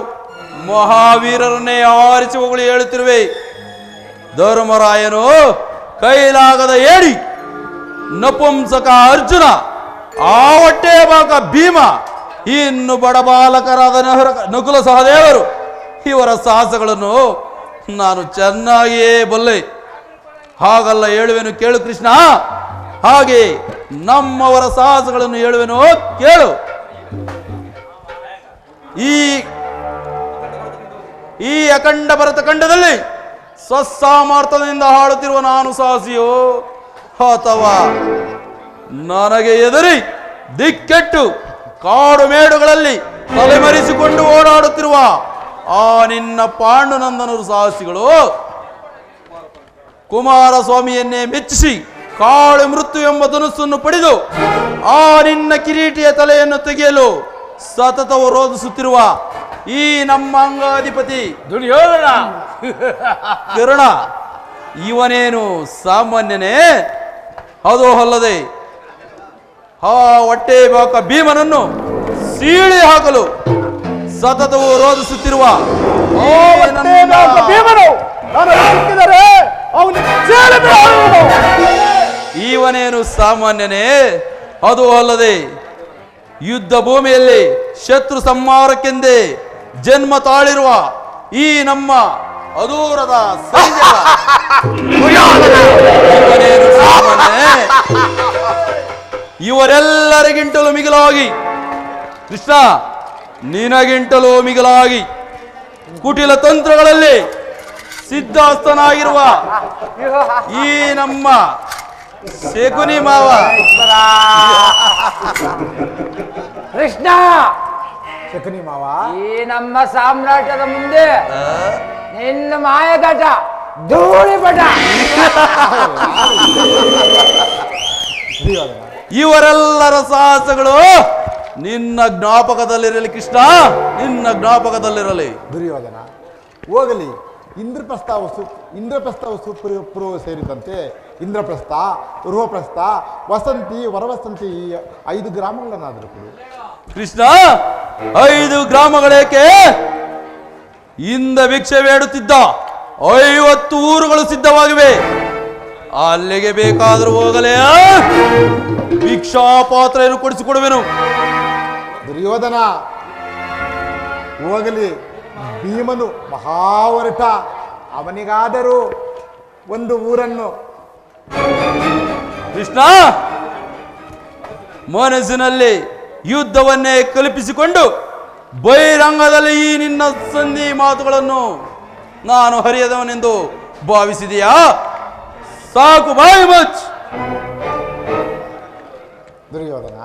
ಮಹಾವೀರರನ್ನೇ ಆರಿಸಿ ಹೊಗಳಿ ಹೇಳುತ್ತಿರುವೆ. ಧರ್ಮರಾಯನು ಕೈಲಾಗದ ಏಡಿ ನಪುಂಸಕ ಅರ್ಜುನ, ಆ ಹೊಟ್ಟೆ ಬಾಕ ಭೀಮ, ಇನ್ನು ಬಡಬಾಲಕರಾದ ನಕುಲ ಸಹದೇವರು, ಇವರ ಸಾಹಸಗಳನ್ನು ನಾನು ಚೆನ್ನಾಗಿಯೇ ಬಲ್ಲೆ. ಹಾಗಲ್ಲ ಹೇಳುವೆನು ಕೇಳು ಕೃಷ್ಣ. ಹಾಗೆ ನಮ್ಮವರ ಸಾಹಸಗಳನ್ನು ಹೇಳುವೆನು ಕೇಳು. ಈ ಅಖಂಡ ಭರತ ಖಂಡದಲ್ಲಿ ಸ್ವಸಾಮರ್ಥ್ಯದಿಂದ ಹಾಡುತ್ತಿರುವ ನಾನು ಸಾಹಸಿಯೋ, ಅಥವಾ ನನಗೆ ಎದುರಿ ದಿಕ್ಕೆಟ್ಟು ಕಾಡು ಮೇಡುಗಳಲ್ಲಿ ತಲೆಮರೆಸಿಕೊಂಡು ಓಡಾಡುತ್ತಿರುವ ಆ ನಿನ್ನ ಪಾಂಡುನಂದನರು ಸಾಹಸಿಗಳು? ಕುಮಾರಸ್ವಾಮಿಯನ್ನೇ ಮೆಚ್ಚಿಸಿ ಕಾಳು ಮೃತ್ಯು ಎಂಬ ಧನುಸ್ಸನ್ನು ಪಡೆದು ಆ ನಿನ್ನ ಕಿರೀಟಿಯ ತಲೆಯನ್ನು ತೆಗೆಯಲು ಸತತವು ರೋಧಿಸುತ್ತಿರುವ ಈ ನಮ್ಮ ಅಂಗಾಧಿಪತಿ ದುರ್ಯೋಧನ ಕರ್ಣ ಇವನೇನು ಸಾಮಾನ್ಯನೇ? ಅದು ಅಲ್ಲದೆ ಆ ಹೊಟ್ಟೆ ಬಾಕ ಭೀಮನನ್ನು ಸೀಳಿ ಹಾಕಲು ಸತತವು ರೋಧಿಸುತ್ತಿರುವ ಇವನೇನು ಸಾಮಾನ್ಯನೇ? ಅದು ಅಲ್ಲದೆ ಯುದ್ಧ ಭೂಮಿಯಲ್ಲಿ ಶತ್ರು ಸಂಹಾರಕ್ಕೆಂದೇ ಜನ್ಮ ತಾಳಿರುವ ಈ ನಮ್ಮ ಅದೂರದ ಸೈನ್ಯದ ಇವನೇನು ಸಾಮಾನ್ಯ? ಇವರೆಲ್ಲರಿಗಿಂತಲೂ ಮಿಗಿಲಾಗಿ ಕೃಷ್ಣ, ನಿನಗಿಂತಲೂ ಮಿಗಿಲಾಗಿ ಕುಟಿಲ ತಂತ್ರಗಳಲ್ಲಿ ಸಿದ್ಧಾಸ್ತನಾಗಿರುವ ಈ ನಮ್ಮ ಶಕುನಿ ಮಾವ ಕೃಷ್ಣ, ಶಕುನಿ ಮಾವ, ಈ ನಮ್ಮ ಸಾಮ್ರಾಜ್ಯದ ಮುಂದೆ ನಿನ್ನ ಮಾಯಗಾಟ ಧೂಳಿಪಟ. ಇವರೆಲ್ಲರ ಸಾಹಸಗಳು ನಿನ್ನ ಜ್ಞಾಪಕದಲ್ಲಿರಲಿ ಕೃಷ್ಣ, ನಿನ್ನ ಜ್ಞಾಪಕದಲ್ಲಿರಲಿ. ದುರ್ಯೋಧನ ಹೋಗಲಿ. ಇಂದ್ರಪ್ರಸ್ಥ ಪುರ ಸೇರಿದಂತೆ ಇಂದ್ರಪ್ರಸ್ಥ, ರುಹಪ್ರಸ್ಥ, ವಸಂತಿ, ವರವಸಂತಿ ಈ 5 ಗ್ರಾಮಗಳನ್ನಾದರೂ ಕೃಷ್ಣ. 5 ಗ್ರಾಮಗಳೇಕೆ? ಇಂದ ಭಿಕ್ಷೆ ಬೇಡುತ್ತಿದ್ದ 50 ಊರುಗಳು ಸಿದ್ಧವಾಗಿವೆ. ಅಲ್ಲಿಗೆ ಬೇಕಾದರೂ ಹೋಗಲೇ ಭಿಕ್ಷಾ ಪಾತ್ರೆಯನ್ನು ಕೊಡಿಸಿಕೊಡುವೆನು. ದುರ್ಯೋಧನ ಹೋಗಲಿ. ಭೀಮನು ಮಹಾವರಟ, ಅವನಿಗಾದರೂ ಒಂದು ಊರನ್ನು. ಕೃಷ್ಣ, ಮನಸ್ಸಿನಲ್ಲಿ ಯುದ್ಧವನ್ನೇ ಕಲ್ಪಿಸಿಕೊಂಡು ಬಹಿರಂಗದಲ್ಲಿ ಈ ನಿನ್ನ ಸಂಧಿ ಮಾತುಗಳನ್ನು ನಾನು ಹರಿಯದವನೆಂದು ಭಾವಿಸಿದೆಯಾ? ಸಾಕು, ಬಾಯಿ ಮಚ್. ದುರ್ಯೋಧನ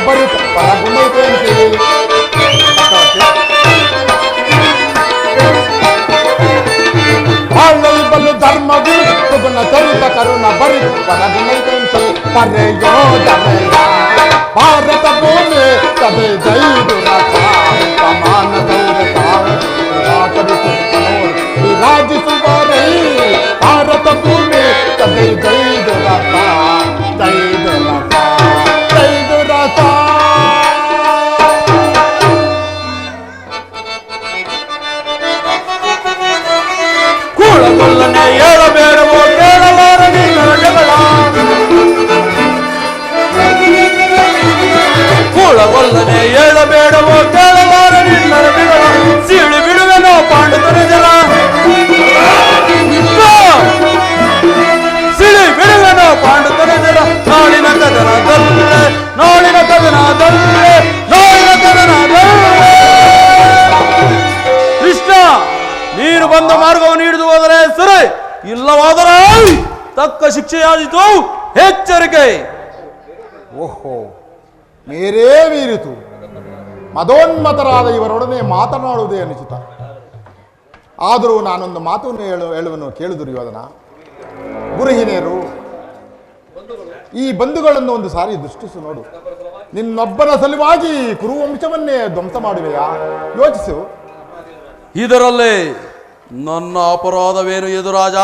ಬರಿತ ಪರಗುಣೈತೇಂತಿ ಬಲು ಧರ್ಮ ಗುಣ ಚರಿತ ಕರುಣ ಬರಿ ಪರಗುಣೈತೇಂತಿ ಪರ್ಯೋಜನೆಯ ಭಾರತ ಭೂಮಿ ತದೆ ಜೈದು ಸಮಾನ ವಿರಾಜಿಸುವರೇ ಭಾರತ ಭೂಮಿ ತದೆ ಜೈದು ರಥ ಜೈದು ರಥ ಜೈದು ರಥ. ಕೂಳಗೊಲ್ಲನೆ ಏಳಬೇಡವೋ ಕೇಳಲಾರ ನಿನ್ನ ಜಗಳ ಕೂಳಗೊಲ್ಲನೆ ಏಳಬೇಡವೋ ಕೇಳಲಾರ ನಿನ್ನ ಜಗಳ ಸೀಳಿ ಬಿಡುವೆನೋ ಪಾಂಡುತರ ಜಲ ಸಿಳಿ ಬಿಡುವೆನೋ ಪಾಂಡುತರ ಜಲ ನಾಳಿನ ಕದನದಲ್ಲೇ ನಾಳಿನ ಕದನದಲ್ಲೇ ನಾಳಿನ ಕದನದಲ್ಲೇ ಕೃಷ್ಣ ನೀನು ಬಂದ ಮಾರ್ಗವನ್ನು ಹಿಡಿದು ಹೋದರೆ ಸರಿ, ಇಲ್ಲವಾದರೆ ತಕ್ಕ ಶಿಕ್ಷೆಯಾದೀತು. ಎಚ್ಚರಿಕೆ. ಓಹೋ, ಮೇರೇ ಮೀರಿತು. ಮದೋನ್ಮತರಾದ ಇವರೊಡನೆ ಮಾತನಾಡುವುದೇ ಅನಿಸಿತ. ಆದರೂ ನಾನೊಂದು ಮಾತನ್ನು ಹೇಳುವನು ಕೇಳು ದುರ್ಯೋಧನ. ಗುರುಹಿರಿಯರು, ಈ ಬಂಧುಗಳನ್ನು ಒಂದು ಸಾರಿ ದೃಷ್ಟಿಸು ನೋಡು. ನಿನ್ನೊಬ್ಬನ ಸಲುವಾಗಿ ಕುರುವಂಶವನ್ನೇ ಧ್ವಂಸ ಮಾಡುವೆಯಾ? ಯೋಚಿಸು. ಇದರಲ್ಲಿ ನನ್ನ ಅಪರಾಧವೇನು ಯದುರಾಜ?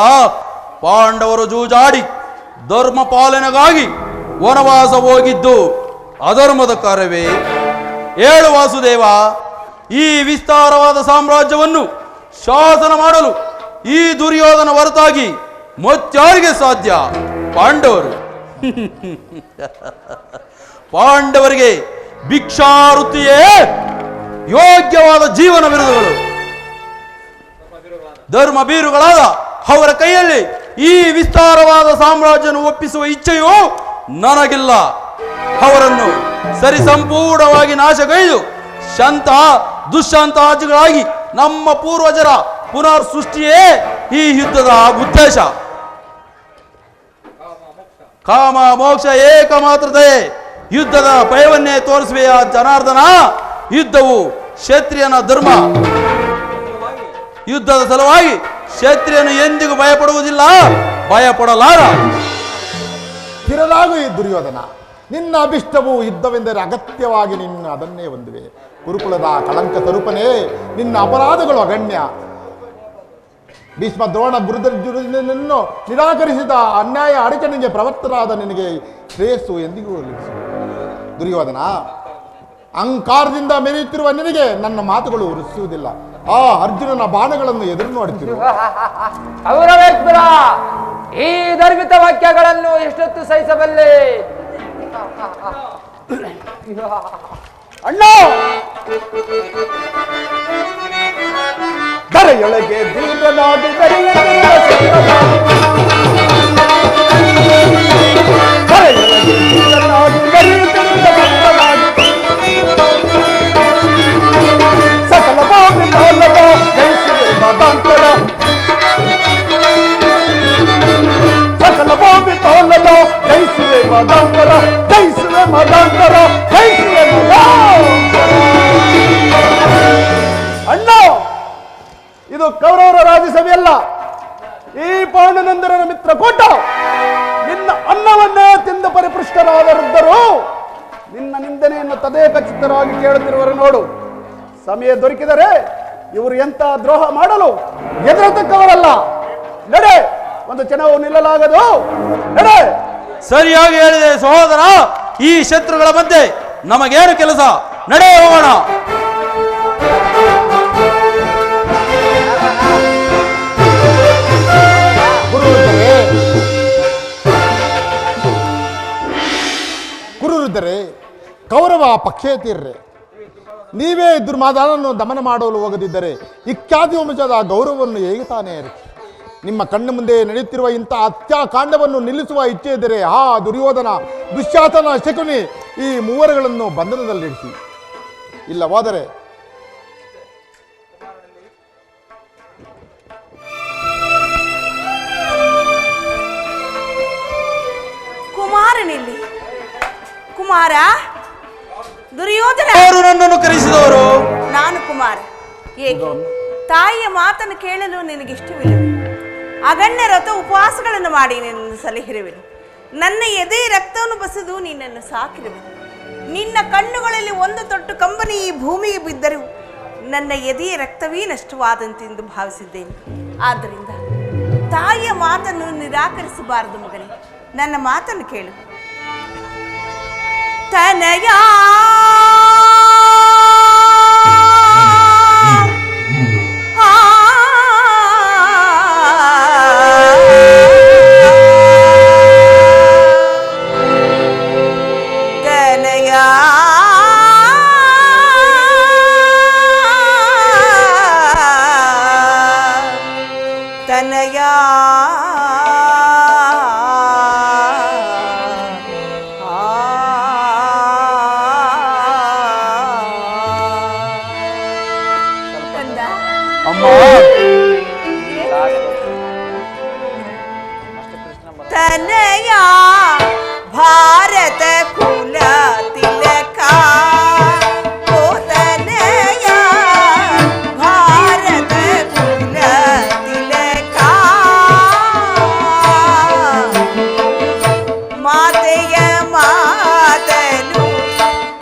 ಪಾಂಡವರು ಜೂಜಾಡಿ ಧರ್ಮ ಪಾಲನೆಗಾಗಿ ವನವಾಸ ಹೋಗಿದ್ದು ಅಧರ್ಮದ ಕಾರ್ಯವೇ? ಹೇಳು ವಾಸುದೇವ, ಈ ವಿಸ್ತಾರವಾದ ಸಾಮ್ರಾಜ್ಯವನ್ನು ಶಾಸನ ಮಾಡಲು ಈ ದುರ್ಯೋಧನ ಹೊರತಾಗಿ ಮತ್ತಾರಿಗೆ ಸಾಧ್ಯ? ಪಾಂಡವರು ಪಾಂಡವರಿಗೆ ಭಿಕ್ಷಾವೃತ್ತಿಯೇ ಯೋಗ್ಯವಾದ ಜೀವನ ಬಿರುದುಗಳು. ಧರ್ಮ ಬೀರುಗಳಾದ ಅವರ ಕೈಯಲ್ಲಿ ಈ ವಿಸ್ತಾರವಾದ ಸಾಮ್ರಾಜ್ಯವನ್ನು ಒಪ್ಪಿಸುವ ಇಚ್ಛೆಯೂ ನನಗಿಲ್ಲ. ಅವರನ್ನು ಸರಿ ಸಂಪೂರ್ಣವಾಗಿ ನಾಶಗೈದು ಶಾಂತ ದುಶ್ಶಾಂತಾಜಿಗಳಾಗಿ ನಮ್ಮ ಪೂರ್ವಜರ ಪುನರ್ ಸೃಷ್ಟಿಯೇ ಈ ಯುದ್ಧದ ಉದ್ದೇಶ. ಕಾಮ ಮೋಕ್ಷ ಏಕ ಮಾತ್ರದೇ ಯುದ್ಧದ ಭಯವನ್ನೇ ತೋರಿಸುವೆಯ ಜನಾರ್ದನ? ಯುದ್ಧವು ಕ್ಷತ್ರಿಯನ ಧರ್ಮ. ಯುದ್ಧದ ಸಲುವಾಗಿ ಕ್ಷತ್ರಿಯನು ಎಂದಿಗೂ ಭಯಪಡುವುದಿಲ್ಲ, ಭಯಪಡಲಾರ. ಸ್ಥಿರಲಾಗು ಈ ದುರ್ಯೋಧನ. ನಿನ್ನ ಅಭಿಷ್ಟವು ಯುದ್ಧವೆಂದರೆ ಅಗತ್ಯವಾಗಿ ನಿನ್ನ ಅದನ್ನೇ ಹೊಂದುವೆ. ಗುರುಕುಲದ ಕಳಂಕ ಸ್ವರೂಪನೇ, ನಿನ್ನ ಅಪರಾಧಗಳು ಅಗಣ್ಯ. ಭೀಷ್ಮ ದ್ರೋಣ ಗುರುದರ್ಜುನನ್ನು ನಿರಾಕರಿಸಿದ ಅನ್ಯಾಯ ಅಡಚಣೆಗೆ ಪ್ರವರ್ತರಾದ ನಿನಗೆ ಶ್ರೇಯಸ್ಸು ಎಂದಿಗೂ ಲಭಿಸು. ದುರ್ಯೋಧನ, ಅಹಂಕಾರದಿಂದ ಮೆರೆಯುತ್ತಿರುವ ನಿನಗೆ ನನ್ನ ಮಾತುಗಳು ರುಚಿಸುವುದಿಲ್ಲ. ಆ ಅರ್ಜುನನ ಬಾಣಗಳನ್ನು ಎದುರು ನೋಡುತ್ತಿರುವ ಕೌರವೇಶ್ವರ, ಈ ಧರ್ಮಿತ ವಾಕ್ಯಗಳನ್ನು ಎಷ್ಟೊತ್ತು ಸಹಿಸಬಲ್ಲೆ? ಅಣ್ಣ, ದರೆಯೊಳಗೆ ದೀರ್ಘನಾಗಿ ಸಕಲ ಜಯಿಸುವೆ ಮದಾಂತರ, ಸಕಲ ಬಾಬಿ ತೋಲದ ಜಯಿಸುವೆ ಮದಾಂತರ, ಜಯಿಸುವೆ ಮದಾಂತರ, ಜಯಿಸುವೆ ಮದಾಂತರ. ಅಣ್ಣ, ಇದು ಕೌರವರ ರಾಜ್ಯಸಭೆಯಲ್ಲ, ಈ ಪಾಂಡುನಂದರನ ಮಿತ್ರಕೂಟ. ನಿನ್ನ ಅನ್ನವನ್ನೇ ತಿಂದು ಪರಿಪೃಷ್ಟರಾದ ವೃದ್ಧರು ನಿನ್ನ ನಿಂದನೆಯನ್ನು ತದೇಕ ಚಿತ್ತರಾಗಿ ಕೇಳುತ್ತಿರುವರು ನೋಡು. ಸಮಯ ದೊರಕಿದರೆ ಇವರು ಎಂತ ದ್ರೋಹ ಮಾಡಲು ಎದುರತಕ್ಕವರಲ್ಲ. ನಡೆ, ಒಂದು ಕ್ಷಣವು ನಿಲ್ಲಲಾಗದು. ನಡೆ. ಸರಿಯಾಗಿ ಹೇಳಿದೆ ಸಹೋದರ. ಈ ಶತ್ರುಗಳ ಮಧ್ಯೆ ನಮಗೇನು ಕೆಲಸ? ನಡೆ, ಹೋಗೋಣ. ಕುರುವೃದ್ಧರೇ, ಕೌರವ ಪಕ್ಷೇತೀರ್ರೆ, ನೀವೇ ದುರ್ಮಾದಾನನ್ನು ದಮನ ಮಾಡಲು ಹೋಗದಿದ್ದರೆ ಇಖ್ಯಾತಿ ವಂಶದ ಗೌರವವನ್ನು ಹೇಗೆ ತಾನೇ ಇರುತ್ತೆ? ನಿಮ್ಮ ಕಣ್ಣು ಮುಂದೆ ನಡೆಯುತ್ತಿರುವ ಇಂಥ ಹತ್ಯಾಕಾಂಡವನ್ನು ನಿಲ್ಲಿಸುವ ಇಚ್ಛೆ ಇದ್ದರೆ ಆ ದುರ್ಯೋಧನ, ದುಶ್ಯಾಸನ, ಶಕುನಿ ಈ ಮೂವರುಗಳನ್ನು ಬಂಧನದಲ್ಲಿರಿಸಿ. ಇಲ್ಲವಾದರೆ ಕುಮಾರನಿಲ್ಲಿ. ಕುಮಾರ, ದುರ್ಯೋಧನ, ಅವರು ನನ್ನನ್ನು ಕರೆಸಿದವರು. ನಾನು ಕುಮಾರ. ಏಕೆ ತಾಯಿಯ ಮಾತನ್ನು ಕೇಳಲು ನಿನಗಿಷ್ಟವಿಲ್ಲ? ಅಗಣ್ಯ ರಥ ಉಪವಾಸಗಳನ್ನು ಮಾಡಿ ನಿನ್ನನ್ನು ಸಲಹಿರುವೆನು. ನನ್ನ ಎದೆ ರಕ್ತವನ್ನು ಬಸಿದು ನಿನ್ನನ್ನು ಸಾಕಿರುವೆನು. ನಿನ್ನ ಕಣ್ಣುಗಳಲ್ಲಿ ಒಂದು ತೊಟ್ಟು ಕಂಬನಿ ಈ ಭೂಮಿಗೆ ಬಿದ್ದರೂ ನನ್ನ ಎದೆಯ ರಕ್ತವೇ ನಷ್ಟವಾದಂತೆಂದು ಭಾವಿಸಿದ್ದೇನೆ. ಆದ್ದರಿಂದ ತಾಯಿಯ ಮಾತನ್ನು ನಿರಾಕರಿಸಬಾರದು ಮಗನೇ. ನನ್ನ ಮಾತನ್ನು ಕೇಳು. ತನಯ ತನಯ ಭಾರತ ಕುಲ ತಿಲಕ, ಓ ತನಯ ಭಾರತ ಕುಲ ತಿಲಕ, ಮಾತೆಯ ಮಾತನು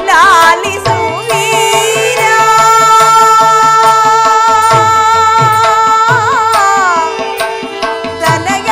ಲಾಲಿಸು ವೀರ, ತನಯ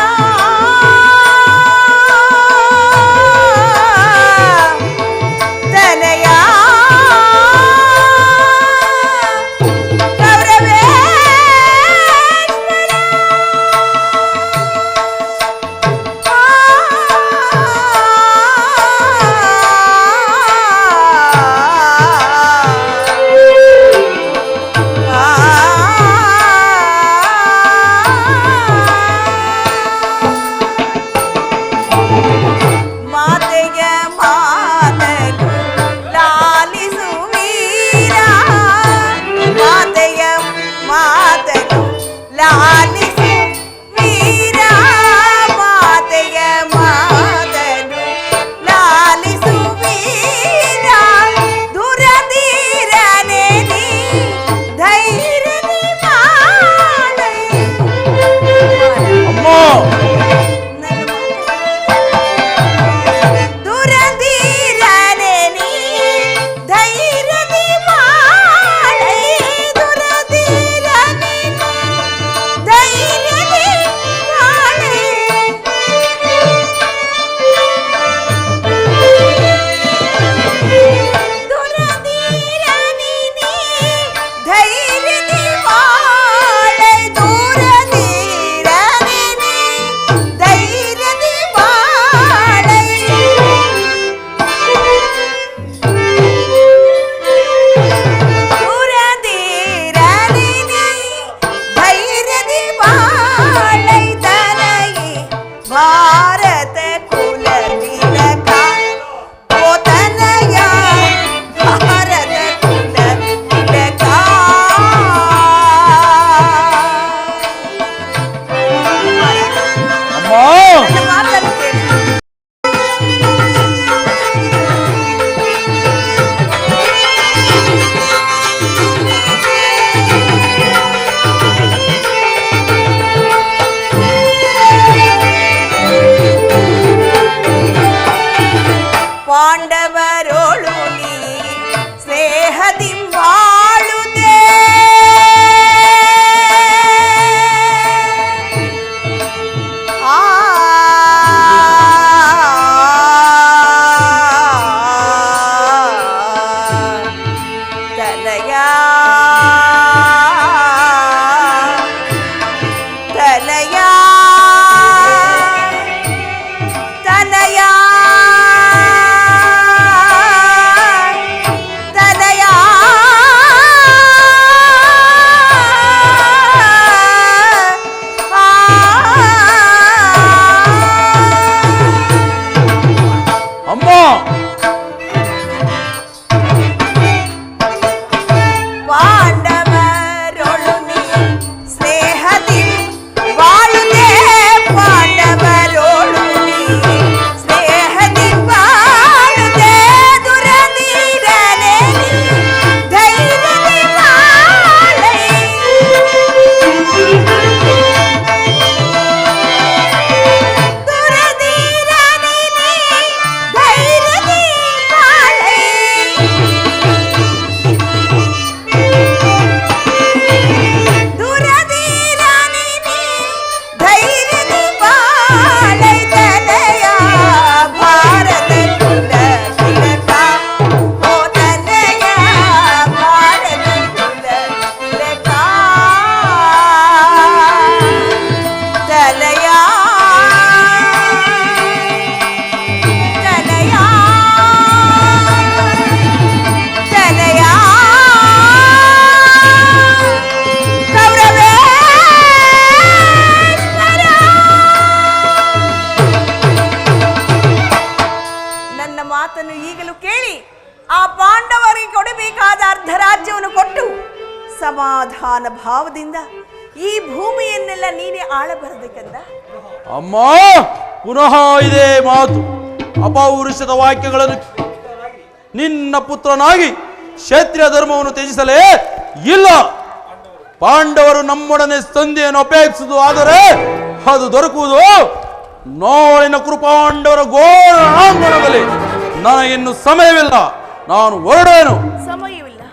ದುರದಿರನೆ ಈಗಲೂ ಕೇಳಿ ಆ ಪಾಂಡವರಿಗೆ ಕೊಡಬೇಕಾದ ಅರ್ಧ ರಾಜ್ಯವನ್ನು ಕೊಟ್ಟು ಸಮಾಧಾನ ಭಾವದಿಂದ ಈ ಭೂಮಿಯನ್ನೆಲ್ಲ ನೀನೇ ಆಳಬರಬೇಕಂದ. ಅಮ್ಮ, ಪುನಃ ಇದೇ ಮಾತು ಅಪೌರುಷದ ವಾಕ್ಯಗಳನ್ನು ನಿನ್ನ ಪುತ್ರನಾಗಿ ಕ್ಷತ್ರಿಯ ಧರ್ಮವನ್ನು ತ್ಯಜಿಸಲೇ ಇಲ್ಲ. ಪಾಂಡವರು ನಮ್ಮೊಡನೆ ಸಂಧಿಯನ್ನು ಅಪೇಕ್ಷಿಸುವುದು ಆದರೆ ಅದು ದೊರಕುವುದು ನಾಳಿನ ಕೃಪಾಂಡವರ ಗೋರಣಾಂಗಣದಲ್ಲಿ. ನನಗಿನ್ನು ಸಮಯವಿಲ್ಲ, ನಾನು ಹೊರಡೇನು. ಸಮಯವಿಲ್ಲ?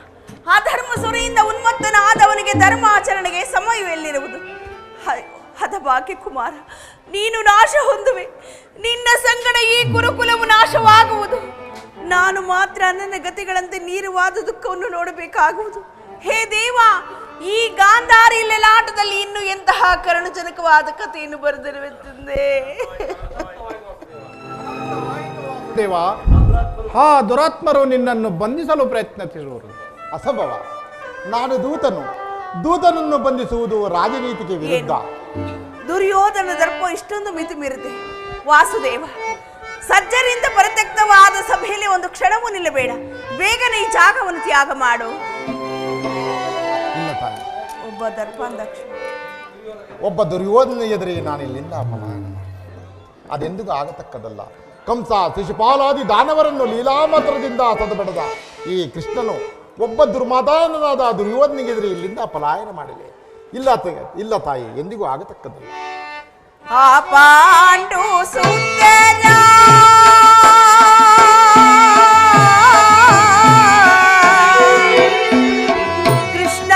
ಆ ಧರ್ಮ ಸೊರೆಯಿಂದ ಉನ್ಮತ್ತನಾದವನಿಗೆ ಧರ್ಮಾಚರಣೆಗೆ ಸಮಯವೆಲ್ಲಿರುವುದು? ಹದಭಾಗ್ಯ ಕುಮಾರ, ನೀನು ನಾಶ ಹೊಂದುವೆ. ನಿನ್ನ ಸಂಗಡ ಈ ಗುರುಕುಲವು ನಾಶವಾಗುವುದು. ನಾನು ಮಾತ್ರ ನನ್ನ ಗತಿಗಳಂತೆ ನೀರುವಾದ ದುಃಖವನ್ನು ನೋಡಬೇಕಾಗುವುದು. ಹೇ ದೇವ, ಈ ಗಾಂಧಾರಿ ಲಲಾಟದಲ್ಲಿ ಇನ್ನು ಎಂತಹ ಕರುಣಜನಕವಾದ ಕಥೆಯನ್ನು ಬರೆದಿರುವಂತೆ. ದೇವ, ಆ ದುರಾತ್ಮರು ನಿನ್ನನ್ನು ಬಂಧಿಸಲು ಪ್ರಯತ್ನಿಸಿರುವರು. ಅಸಂಭವ. ನಾನು ದೂತನನ್ನು ಬಂಧಿಸುವುದು ರಾಜನೀತಿಗೆ ವಿರುದ್ಧ. ದುರ್ಯೋಧನ ದರ್ಪ ಇಷ್ಟೊಂದು ಮಿತಿ ಮೀರಿದೆ. ವಾಸುದೇವ, ಸಜ್ಜರಿಂದ ಪರಿತ್ಯಕ್ತವಾದ ಸಭೆಯಲ್ಲಿ ಒಂದು ಕ್ಷಣವೂ ನಿಲ್ಲಬೇಡ. ಬೇಗನೆ ಈ ಜಾಗವನ್ನು ತ್ಯಾಗ ಮಾಡು. ಒಬ್ಬ ದರ್ಪಾಂಧಕ್ಷ, ಒಬ್ಬ ದುರ್ಯೋಧನ ಎದುರಿಗೆ ನಾನು ಇಲ್ಲಿಂದ ಅಪಮಾನ ಅದೆಂದಿಗೂ ಆಗತಕ್ಕದಲ್ಲ. ಕಂಸ, ಶಿಶುಪಾಲಾದಿ ದಾನವರನ್ನು ಲೀಲಾಮಾತ್ರದಿಂದ ಸದಬಡದ ಈ ಕೃಷ್ಣನು ಒಬ್ಬ ದುರ್ಮಾದಾನನಾದ ದುರ್ಯೋಧನಿಗೆದುರು ಇಲ್ಲಿಂದ ಪಲಾಯನ ಮಾಡಲಿ. ಇಲ್ಲ ತಾಯಿ, ಎಂದಿಗೂ ಆಗತಕ್ಕದಲ್ಲ. ಆ ಪಾಂಡು ಸುಂದರ ಕೃಷ್ಣ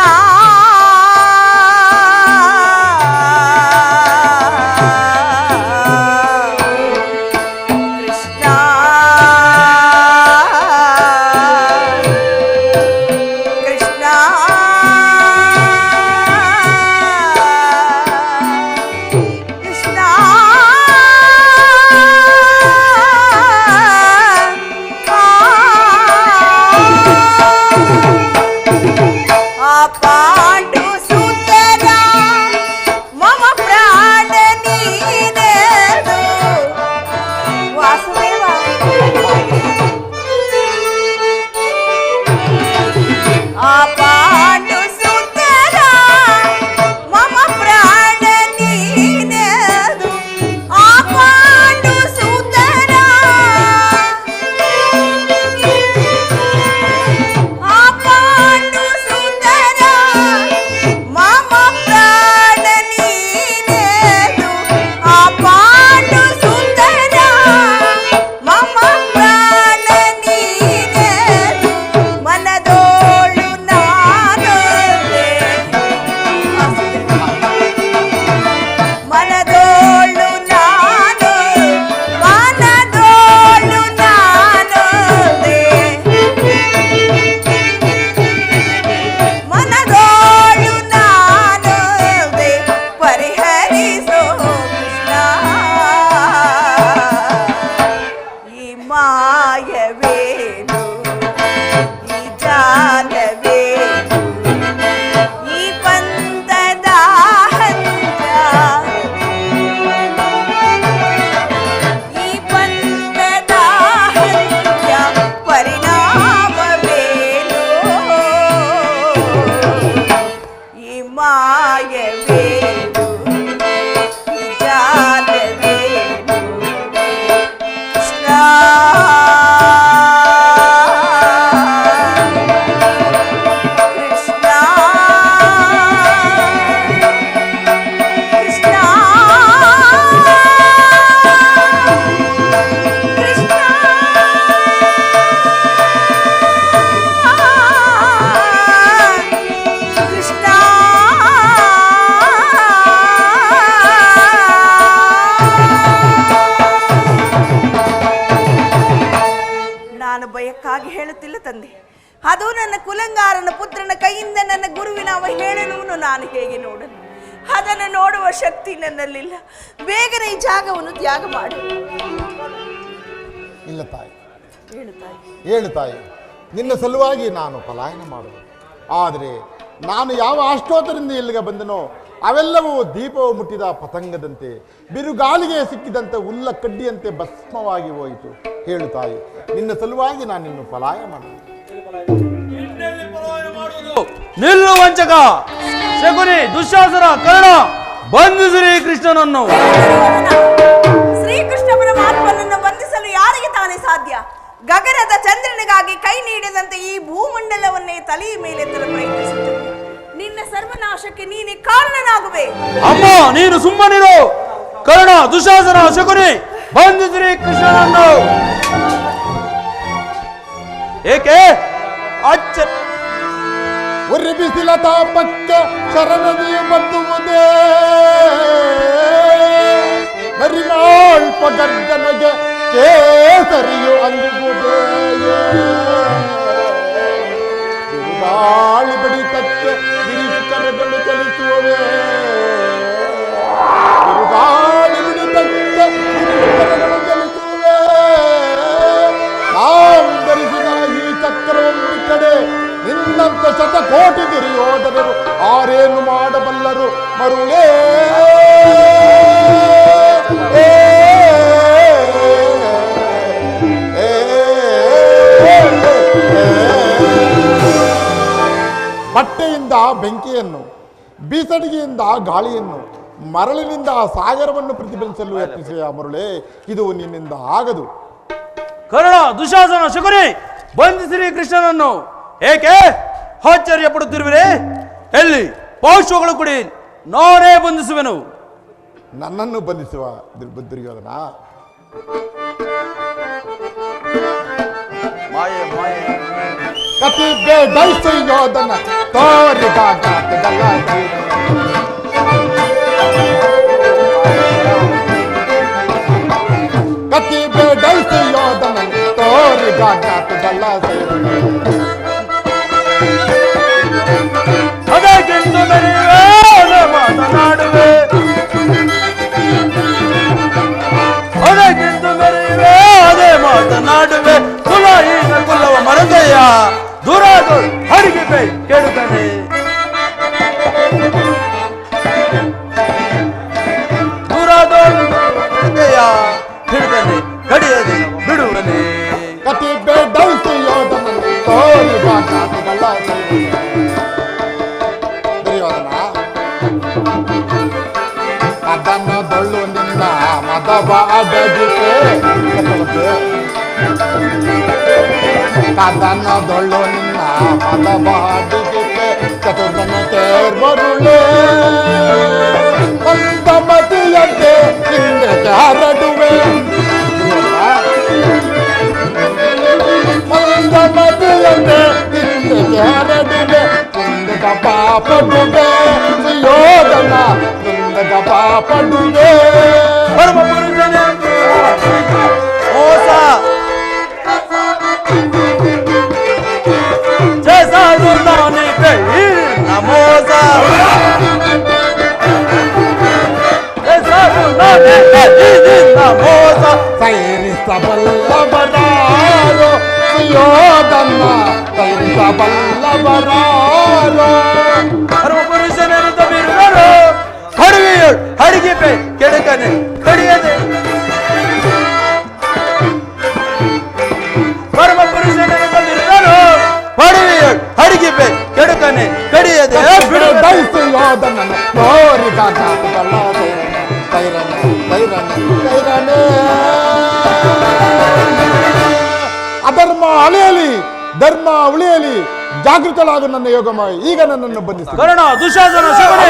ಅದು ನನ್ನ ಕುಲಂಗಾರನ ಪುತ್ರನ ಕೈಯಿಂದ ನನ್ನ ಗುರುವಿನ ಅವಹೇಳನವನ್ನು ನಾನು ಹೇಗೆ ನೋಡಲು? ಅದನ್ನು ನೋಡುವ ಶಕ್ತಿ ನನ್ನಲ್ಲಿಲ್ಲ. ಬೇಗನೆ ಈ ಜಾಗವನ್ನು ತ್ಯಾಗ ಮಾಡು. ಇಲ್ಲ ತಾಯಿ, ಹೇಳು ತಾಯಿ, ನಿನ್ನ ಸಲುವಾಗಿ ನಾನು ಪಲಾಯನ ಮಾಡುವೆ. ಆದರೆ ನಾನು ಯಾವ ಅಷ್ಟೋತ್ತರಿಂದ ಇಲ್ಲಿಗೆ ಬಂದನೋ ಅವೆಲ್ಲವೂ ದೀಪವು ಮುಟ್ಟಿದ ಪತಂಗದಂತೆ ಬಿರುಗಾಳಿಗೆ ಸಿಕ್ಕಿದಂತೆ ಹುಲ್ಲ ಕಡ್ಡಿಯಂತೆ ಭಸ್ಮವಾಗಿ ಹೋಯಿತು. ಹೇಳು ತಾಯಿ, ನಿನ್ನ ಸಲುವಾಗಿ ನಾನು ನಿನ್ನ ಪಲಾಯ ಮಾಡುವುದು. ನಿಲ್ಲು ವಂಚಕ, ಶಕುನಿ, ದುಶ್ಯಾಸನ, ಕರ್ಣ, ಬಂಧಿಸಿರಿ ಕೃಷ್ಣನನ್ನು. ಶ್ರೀಕೃಷ್ಣ ಪರಮಾತ್ಮನನ್ನು ಬಂಧಿಸಲು ಯಾರಿಗೆ ತಾನೇ ಸಾಧ್ಯ? ಗಗನದ ಚಂದ್ರನಿಗಾಗಿ ಕೈ ನೀಡಿದಂತೆ ಈ ಭೂಮಂಡಲವನ್ನೇ ತಲೆಯ ಮೇಲೆತ್ತಲು ಪ್ರಯತ್ನಿಸುತ್ತದೆ. ನಿನ್ನ ಸರ್ವನಾಶಕ್ಕೆ ನೀನೇ ಕಾರಣನಾಗುವೆ. ಅಮ್ಮ, ನೀನು ಸುಮ್ಮನಿರು. ಕರ್ಣ, ದುಶಾಸನ, ಶಕುನಿ, ಬಂಧಿಸಿರಿ ಕೃಷ್ಣನನ್ನು. ಏಕೆ ಅಚ್ಚ ಉರಿ ಬಿಸಿಲ ತಾಪಕ್ಕೆ ಶರಣದಿ ಬದ್ದುವುದೇ, ನರಿನಾಳ್ಪ ಗರ್ಜನೆಗೆ ಕೇಸರಿಯು ಅಂಗುವುದೇ. ಬಿರುಗಾಳಿ ಬಡಿತಕ್ಕೆ ಗಿರಿಕರಗಳು ಚಲಿಸುವವೇ, ಬಿರುಗಾಳಿ ಬಿಡಿತಕ್ಕೆ ಗಿರಿಕರಗಳು ಚಲಿಸುವವೇ. ನಾವು ಧರಿಸಿದ ಈ ಚಕ್ರವೊಂದು ಕಡೆ ನಿನ್ನಂತ ಶತಕೋಟಿ ದುರ್ಯೋಧನರು ಆರೇನು ಮಾಡಬಲ್ಲರು ಮರುಳೇ. ಬಟ್ಟೆಯಿಂದ ಬೆಂಕಿಯನ್ನು, ಬೀಸಣಿಗೆಯಿಂದ ಗಾಳಿಯನ್ನು, ಮರಳಿನಿಂದ ಸಾಗರವನ್ನು ಪ್ರತಿಬಿಂಬಿಸಲು ಯತ್ನಿಸುವ ಮರುಳೇ, ಇದು ನಿನ್ನಿಂದ ಆಗದು. ಕರ್ಣ, ದುಶಾಸನ, ಶಕುನಿ, ಬಂಧಿಸಿರಿ ಕೃಷ್ಣನನ್ನು. ಏಕೆ ಆಶ್ಚರ್ಯ ಪಡುತ್ತಿರುವಿರೇ? ಎಲ್ಲಿ ಪೌಷ್ಯಗಳು ಕೊಡಿ, ನಾನೇ ಬಂಧಿಸುವೆನು. ನನ್ನನ್ನು ಬಂಧಿಸುವ ದುರ್ಯೋಧನ? ಮಾಯೆ ಮಾಯೆ ಕತಿ ಬೇಡೈಸು ಯೋಧನ ತೋರಿದಾಗ ಕತಿ ಬೇಡೈಸು ಯೋಧನ ತೋರಿದಾಗ ಅದಕ್ಕಿಂತ ಮೆರೆಯುವೆ, ಮಾತನಾಡುವೆ. ಅದಕ್ಕಿಂತ ಮೆರೆಯುವೆ, ಅದೇ ಮಾತನಾಡುವೆ. ಕುಲ ಈಗ ಕುಲವ ಮರದಯ್ಯ, ದುರಾದು ಹರಿಗೆ ಬೈ ಕೆಡುತ್ತಾನೆ. ದುರಾದು ಹಿಡಿದನೆ, ಕಡಿಯದೆ ಬಿಡುವನೆ. ಕತಿ ಬೇಡೈಸು ಯೋಧನ ತೋರಿದಾಗ ದುರ್ಯೋಧನ, ಅದನ್ನು ದೊಳ್ಳು ನಿನ್ನ ಮದವಾಡದಿಕೆ, ಅದನ್ನು ದೊಳ್ಳು ನಿನ್ನ ಮದವಾಡಿಕೆ ಚತುರ್ಧನ ತೇರ್ಬರುಳೆ. ಒಂದ ಮತಿಯಂತೆ ಹಿಂದೆ ಹರಡುವೆ, ಒಂದ ಮತಿಯಂತೆ ಹಿಂದೆ ಹರಡುವೆ. ಕುಂದದ ಪಾಪಡುವೆ ಯೋಧನ, ಕುಂದದ ಪಾಪಡುವೆ. ಪರಮ ಪುರುಷನೇ ಮೋಸ ಜಸಾದುರ್ದಾನಿ ಕೈ ನಮೋಸ. ಜಸಾದುರ್ದಾನಿ ಕೈ ನಮೋಸ. ಸೈರಿಸಬಲ್ಲವರಾರೋ ಯೋಧನ, ಸೈರಿಸಬಲ್ಲವರಾರೋ. ಪರಮ ಪುರುಷನೆಂತ ಬಿರುದರು ಹಡುಗೆಯಳು ಹಡಿಗೆ ಬೈ ಕೆಡಕನೆ ಕಡಿಯದೆ. ಪರಮ ಪುರುಷನೆಂತ ಬಿರುದರು ಹಡುಗೆಯಳು ಹಡಿಗೆ ಬೈ ಕೆಡಕನೆ ಕಡಿಯದೆ. ಬಿಡು ದೈಸು ಯೋಧನ ತೋರಿದಾಗ ಅಧರ್ಮ ಅಳೆಯಲಿ, ಧರ್ಮ ಉಳಿಯಲಿ. ಜಾಗೃತಳಾಗು ನನ್ನ ಯೋಗಮಾಯಿ, ಈಗ ನನ್ನನ್ನು ಬಂಧಿಸಿ. ಕರ್ಣ, ದುಶಾಸನ, ಶಕುನಿ